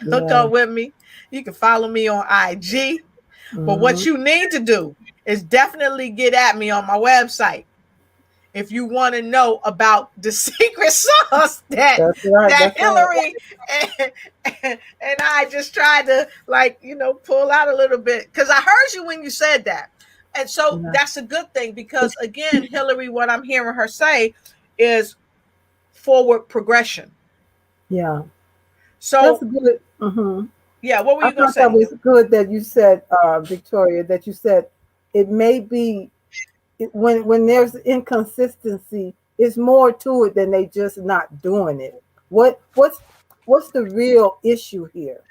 Hook Yeah. up with me. You can follow me on IG. But Hmm. what you need to do is definitely get at me on my website if you want to know about the secret sauce That's right. that That's right. Hillary and I just tried to pull out a little bit because I heard you when you said that. And so Yeah. that's a good thing because again, Hillary, what I'm hearing her say is forward progression. Yeah. That's So good. Hmm. yeah, what were I you gonna thought that say? was good that you said, Victoria, that you said it may be when there's inconsistency, it's more to it than they just not doing it. What's the real issue here?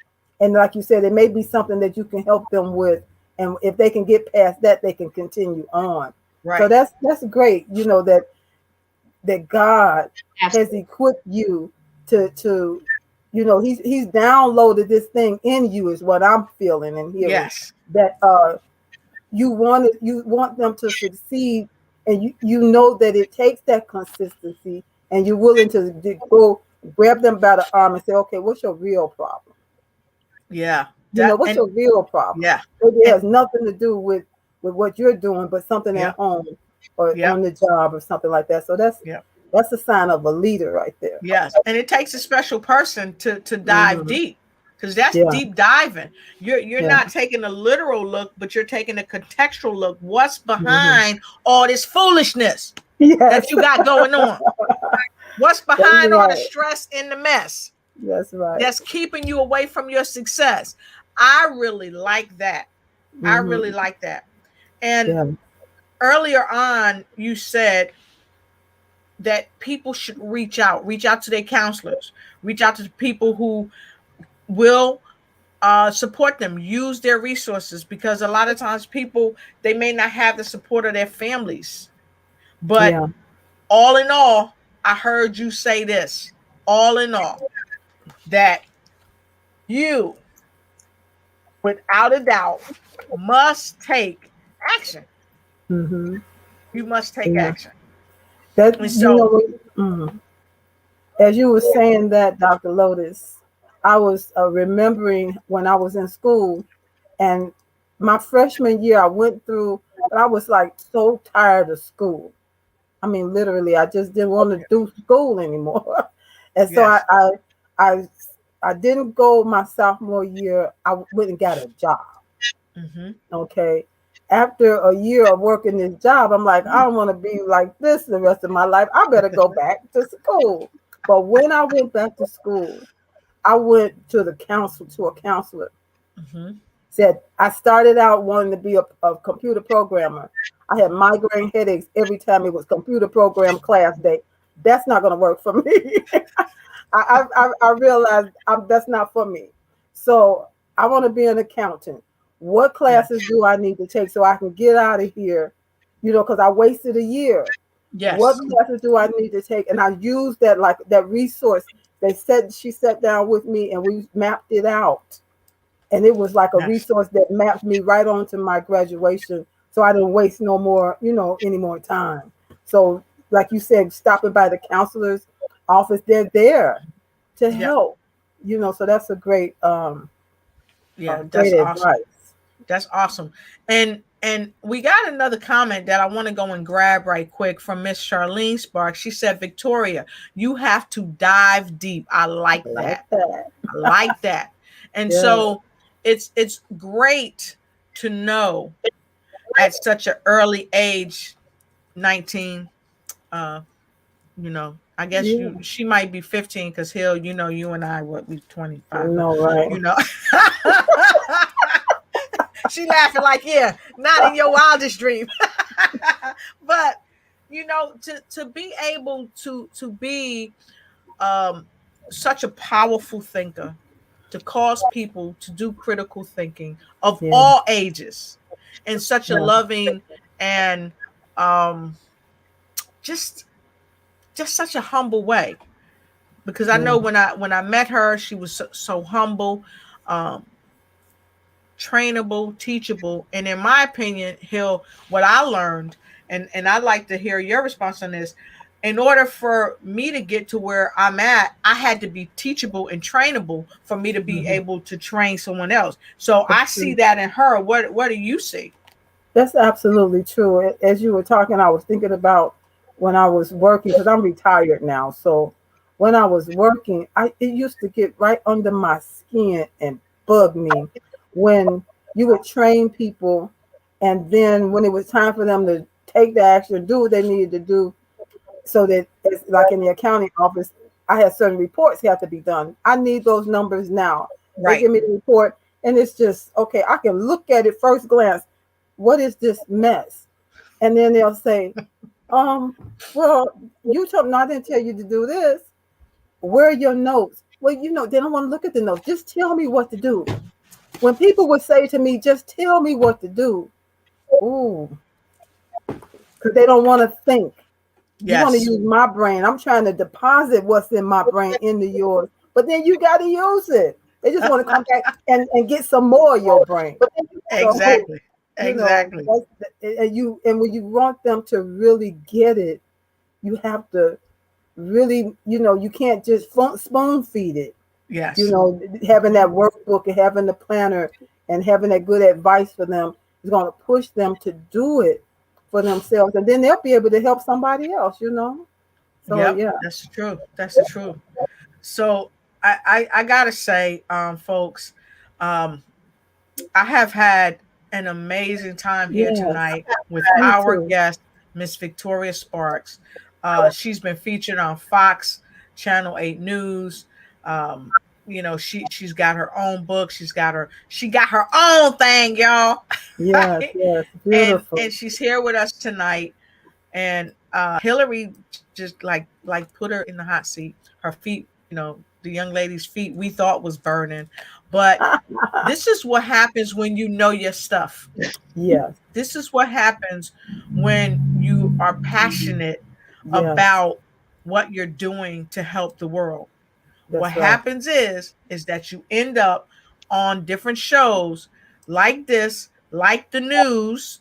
And like you said, it may be something that you can help them with, and if they can get past that, they can continue on. So Right. that's great. You know that God has Absolutely. equipped you to he's downloaded this thing in you is what I'm feeling and hearing, Yes. that you want them to succeed, and you know that it takes that consistency, and you're willing to go grab them by the arm and say, okay, what's your real problem? Yeah. What's your real problem? Yeah. Maybe it And has nothing to do with what you're doing, but something yeah. at home or Yeah. on the job or something like that. So Yeah. that's a sign of a leader right there. Yes, and it takes a special person to dive Hmm. deep because that's Yeah, deep diving. You're yeah. not taking a literal look, but you're taking a contextual look. What's Hmm. behind all this foolishness that Yes. you got going on? What's That's behind all the right. stress and the mess? That's right. that's keeping you away from your success. I really like that. I really Mm-hmm. like that. And Yeah. earlier on, you said that people should reach out to their counselors, reach out to people who will support them, use their resources, because a lot of times people, they may not have the support of their families. But Yeah. all in all, I heard you say this, all in all, that you, without a doubt, must take action. Mm-hmm. You must take Yeah. action. That And so, as you were saying that, Dr. Lotus, I was remembering when I was in school, and my freshman year, I went through, but I was like so tired of school. I mean, literally, I just didn't want to do school anymore. And so yes. I, I didn't go my sophomore year. I went and got a job. Mm-hmm. Okay. After a year of working this job, I'm like, I don't want to be like this the rest of my life. I better go back to school. But when I went back to school, I went to a counselor. Mm-hmm. Said I started out wanting to be a computer programmer. I had migraine headaches every time it was computer program class day. That's not going to work for me. I realized that's not for me. So I want to be an accountant. What Yes. classes do I need to take so I can get out of here? Because I wasted a year. What Yes. classes do I need to take? And I used that, like that resource. She sat down with me and we mapped it out. And it was like a Yes. resource that mapped me right onto my graduation. So I didn't waste no more, any more time. So like you said, stopping by the counselor's office, they're there to Yep. help. So that's a great Yeah, that's great awesome. advice. That's awesome. And we got another comment that I want to go and grab right quick from Miss Charlene Sparks. She said, Victoria, you have to dive deep. I like I like that. that. I like that. And Yeah. so it's great to know at such an early age, 19, I guess Yeah. she might be 15 because Hill, you and I, what, we 25, but No, right. you know. She laughing like, yeah, not in your wildest dream. But to be able to be such a powerful thinker, to cause people to do critical thinking of Yeah. all ages in such a Yeah. loving and um just such a humble way. Because I Yeah. know when I met her, she was so humble, um trainable, teachable. And in my opinion, Hill, what I learned, and I'd like to hear your response on this. In order for me to get to where I'm at, I had to be teachable and trainable for me to be Mhm. able to train someone else. So That's I see true. that in her. What do you see? That's absolutely true. As you were talking, I was thinking about when I was working because I'm retired now. So when I was working, it used to get right under my skin and bug me when you would train people, and then when it was time for them to take the action, do what they needed to do, so that it's like in the accounting office, I had certain reports have to be done. I need those numbers now. They Right. give me the report, and it's just okay. I can look at it first glance. What is this mess? And then they'll say, well, you told me I didn't tell you to do this. Where are your notes? Well, they don't want to look at the notes. Just tell me what to do. When people would say to me, just tell me what to do. Ooh, because they don't want to think. You want to Yes. use my brain. I'm trying to deposit what's in my brain into yours, but then you got to use it. They just want to come back and get some more of your brain. So, Exactly. Exactly. and when you want them to really get it, you have to really, you can't just spoon feed it. Yes. Having that workbook and having the planner and having that good advice for them is going to push them to do it for themselves, and then they'll be able to help somebody else. So Yep. yeah. That's true. That's the truth. So I gotta say, folks, um, I have had an amazing time here Yes, tonight with me our too. guest, Miss Victoria Sparks. She's been featured on Fox, Channel 8 News. You know, she's got her own book. She got her own thing, y'all. Yes, Right? yes, And beautiful. she's here with us tonight. And Hillary just like put her in the hot seat. Her feet, you know, the young lady's feet we thought was burning, but this is what happens when you know your stuff. Yes, This is what happens when you are passionate yes, about what you're doing to help the world. What that's right. happens is that you end up on different shows like this, like the news,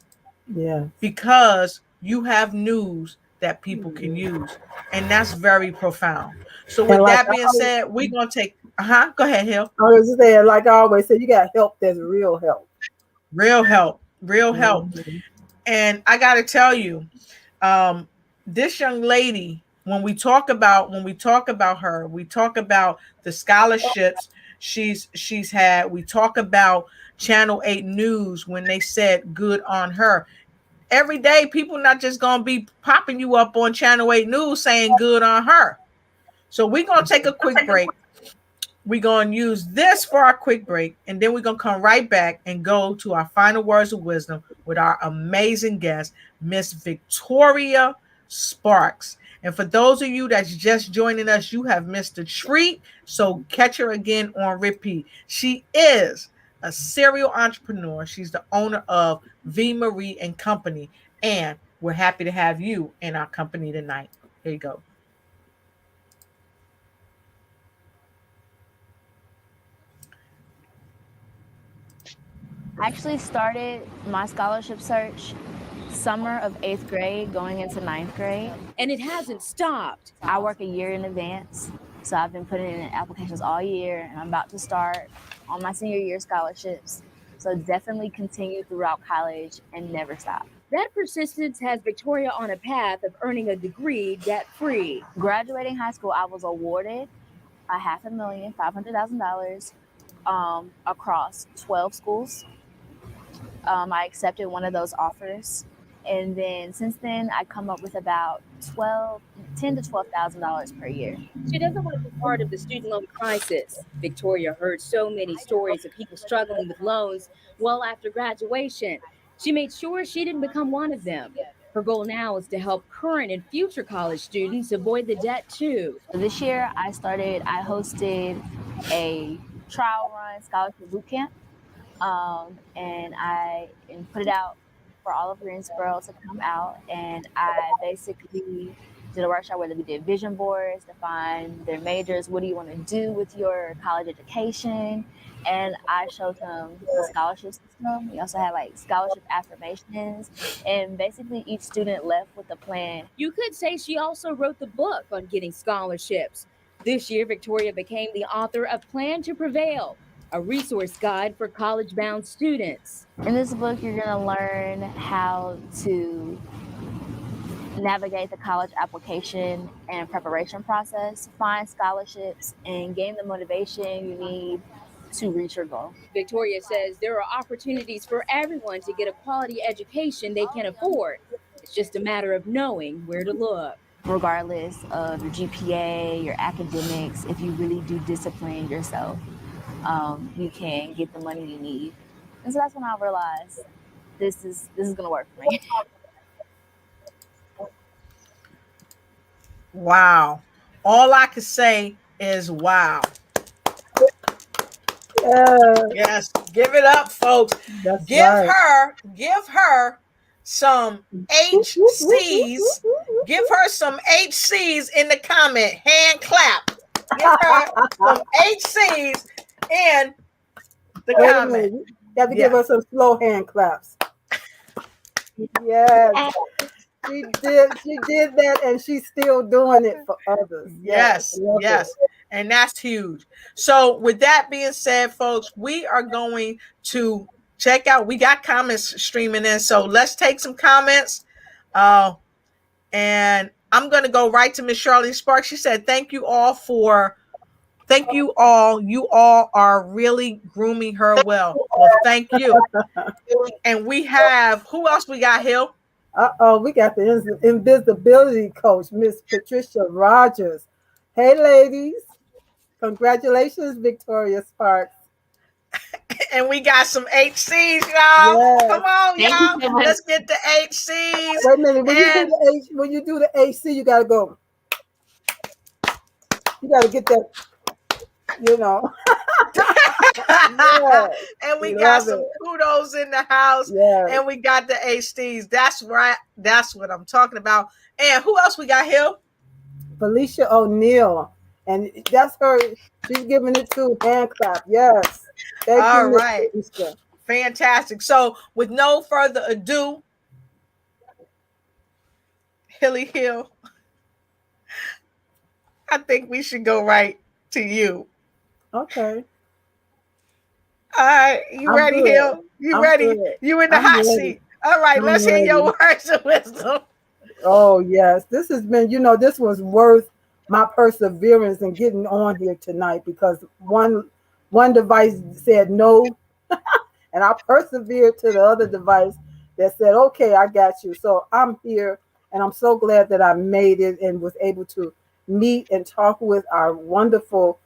Yes. because you have news that people can use. And that's very profound. So And with like that being said, we're gonna take go ahead, Hill. I was just saying, like I always say, you got help that's real help. Real help. Real help. Mhm. And I gotta tell you, um, this young lady, when we talk about her, we talk about the scholarships she's had. We talk about Channel 8 News when they said good on her. Every day, people not just gonna be popping you up on Channel 8 News saying good on her. So we're gonna take a quick break. We're going to use this for our quick break, and then we're going to come right back and go to our final words of wisdom with our amazing guest, Miss Victoria Sparks. And for those of you that's just joining us, you have missed a treat. So catch her again on repeat. She is a serial entrepreneur. She's the owner of V. Marie and Company. And we're happy to have you in our company tonight. Here you go. I actually started my scholarship search summer of 8th grade going into 9th grade. And it hasn't stopped. I work a year in advance, so I've been putting in applications all year, and I'm about to start on my senior year scholarships. So definitely continue throughout college and never stop. That persistence has Victoria on a path of earning a degree debt-free. Graduating high school, I was awarded a $500,000, $500,000 across 12 schools. I accepted one of those offers. And then since then, I come up with about $10,000 to $12,000 per year. She doesn't want to be part of the student loan crisis. Victoria heard so many stories of people struggling with loans well after graduation. She made sure she didn't become one of them. Her goal now is to help current and future college students avoid the debt too. This year, I hosted a trial run scholarship boot camp. And I put it out for all of Greensboro to come out. And I basically did a workshop where we did vision boards, define their majors, what do you want to do with your college education. And I showed them the scholarship system. We also had like scholarship affirmations. And basically each student left with a plan. You could say she also wrote the book on getting scholarships. This year, Victoria became the author of To Prevail, a resource guide for college-bound students. In this book, you're going to learn how to navigate the college application and preparation process, find scholarships, and gain the motivation you need to reach your goal. Victoria says there are opportunities for everyone to get a quality education they can afford. It's just a matter of knowing where to look. Regardless of your GPA, your academics, if you really do discipline yourself, you can get the money you need. And so that's when I realized this is gonna work for me. Wow. All I can say is wow. Yes, give it up, folks. That's Give right. her some HCs. Give her some HCs in the comment. Hand clap. Give her some HCs in the Wait a comment. minute. You have to give us some slow hand claps. Yes. She did that, and she's still doing it for others. Yes. And that's huge. So with that being said, folks, we are going to check out. We got comments streaming in. So let's take some comments. And I'm going to go right to Miss Charlene Sparks. She said, thank you all. You all are really grooming her well. Well, thank you. And we have, who else we got, Hill? We got the invisibility coach, Miss Patricia Rogers. Hey, ladies, Congratulations, Victoria Sparks. And we got some HCs, y'all. Yes. Come on, Thank you y'all. so much. Let's get the HCs. Wait a minute. And When you do the AC, you gotta go. You gotta get that. You know. Yeah. and we We got love some it. kudos in the house. Yes. And we got the HCs. That's right. That's what I'm talking about. And who else we got here? Felicia O'Neill, and that's her. She's giving it to hand clap. Yes. Thank All you, Miss right. Felicia. Fantastic. So, with no further ado, Hilly Hill, I think we should go right to you. Okay. All right. You I'm ready, good. Hill? You I'm ready? good. You in the I'm hot ready. seat. All right. I'm Let's hear your ready. words of wisdom. Oh yes, this has been. This was worth my perseverance in getting on here tonight because one device said no, and I persevered to the other device that said, "Okay, I got you." So I'm here, and I'm so glad that I made it and was able to meet and talk with our wonderful,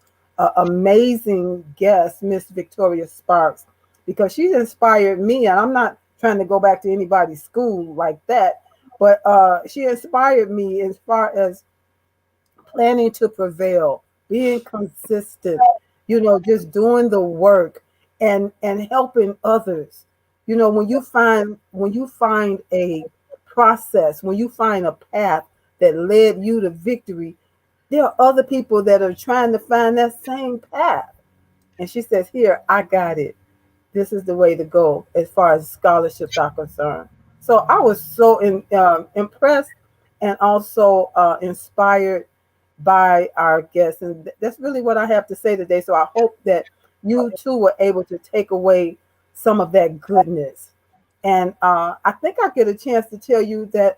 amazing guest, Miss Victoria Sparks, because she's inspired me. And I'm not trying to go back to anybody's school like that, but she inspired me as far as planning to prevail, being consistent, just doing the work and helping others. When you find a process, when you find a path that led you to victory, there are other people that are trying to find that same path. And she says, "Here, I got it. This is the way to go as far as scholarships are concerned." So I was so impressed and also inspired by our guests. And that's really what I have to say today. So I hope that you too were able to take away some of that goodness. And I think I get a chance to tell you that,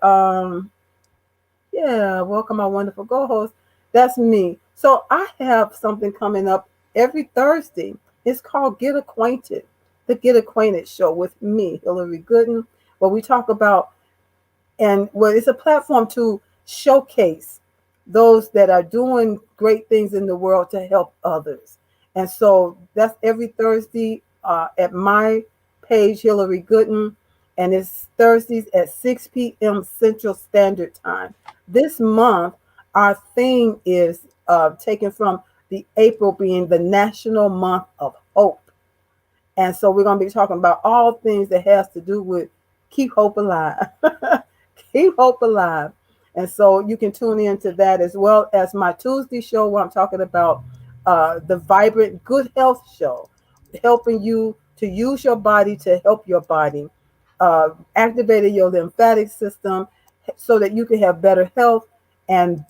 yeah, welcome, my wonderful co host. That's me. So I have something coming up every Thursday. It's called Get Acquainted, the Get Acquainted Show with me, Hillary Gooden, where we talk about, and well, it's a platform to showcase those that are doing great things in the world to help others. And so that's every Thursday at my page, Hillary Gooden, and it's Thursdays at 6 p.m. Central Standard Time. This month, our theme is taken from the April being the National Month of Hope. And so we're going to be talking about all things that has to do with keep hope alive. Keep hope alive. And so you can tune into that, as well as my Tuesday show where I'm talking about the Vibrant Good Health Show, helping you to use your body to help your body, activating your lymphatic system so that you can have better health and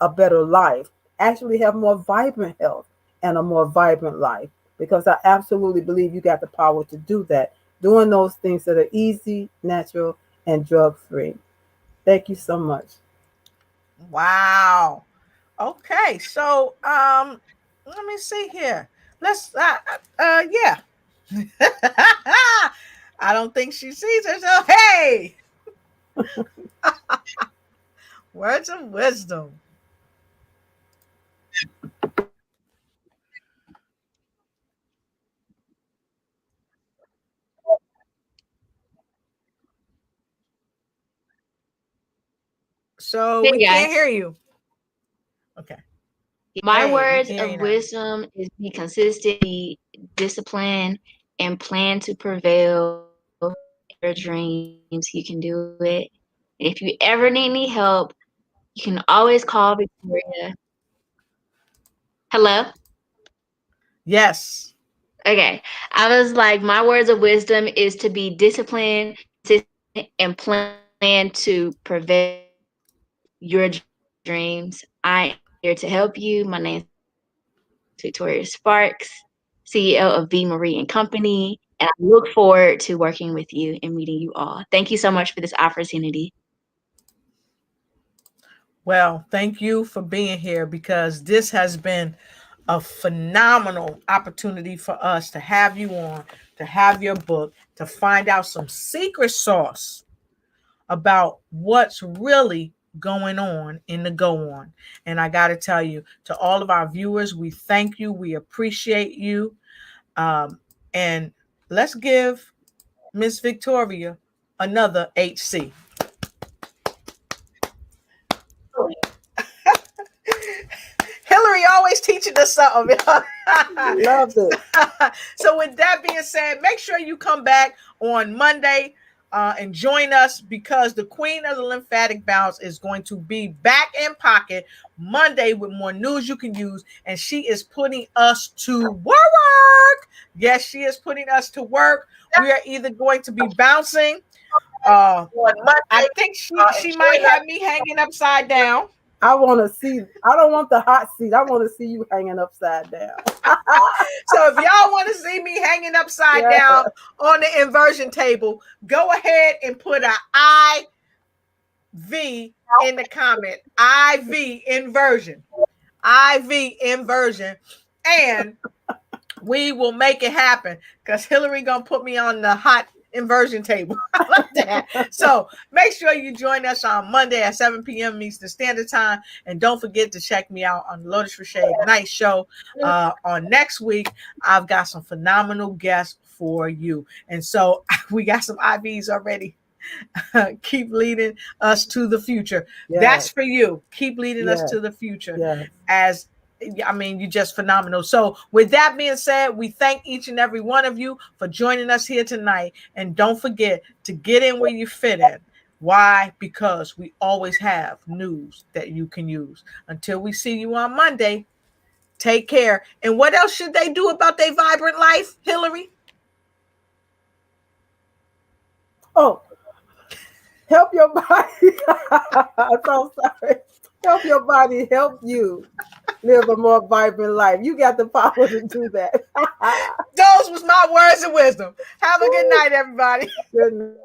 a better life. Actually have more vibrant health and a more vibrant life, because I absolutely believe you got the power to do that, doing those things that are easy, natural, and drug-free. Thank you so much. Wow. Okay. So, let me see here. Let's, yeah. I don't think she sees herself. Hey, words of wisdom. So we Hey can't hear guys. you. Okay. My Hey, we words can hear you of now. wisdom is be consistent, be disciplined, and plan to prevail your dreams. You can do it. And if you ever need any help, you can always call Victoria. Hello? Yes. Okay. I was like, my words of wisdom is to be disciplined, consistent, and plan to prevail your dreams. I am here to help you. My name is Victoria Sparks, CEO of V. Marie and Company, and I look forward to working with you and meeting you all. Thank you so much for this opportunity. Well, thank you for being here, because this has been a phenomenal opportunity for us to have you on, to have your book, to find out some secret sauce about what's really going on in the go on. And I got to tell you, to all of our viewers, we thank you. We appreciate you. And let's give Miss Victoria another HC. Hillary always teaching us something. Love it. So with that being said, make sure you come back on Monday and join us, because the queen of the lymphatic valves is going to be back in pocket Monday with more news you can use. And she is putting us to work. Yes, she is putting us to work. We are either going to be bouncing. I think she might have me hanging upside down. I want to see. I don't want the hot seat. I want to see you hanging upside down. So if y'all want to see me hanging upside down on the inversion table, go ahead and put an IV in the comment. IV inversion. IV inversion. And we will make it happen, because Hillary gonna put me on the hot inversion table. I like that. So make sure you join us on Monday at 7 p.m. Eastern Standard Time. And don't forget to check me out on the Lotus Richey Ignite Show on next week. I've got some phenomenal guests for you. And so we got some IVs already. Keep leading us to the future. Yes. That's for you. Keep leading us to the future. Yes. You're just phenomenal. So with that being said, we thank each and every one of you for joining us here tonight. And don't forget to get in where you fit in. Why? Because we always have news that you can use. Until we see you on Monday, take care. And what else should they do about their vibrant life, Hillary? Oh, help your body. I'm so sorry. Help your body help you live a more vibrant life. You got the power to do that. Those was my words of wisdom. Have a good night, everybody. Good night.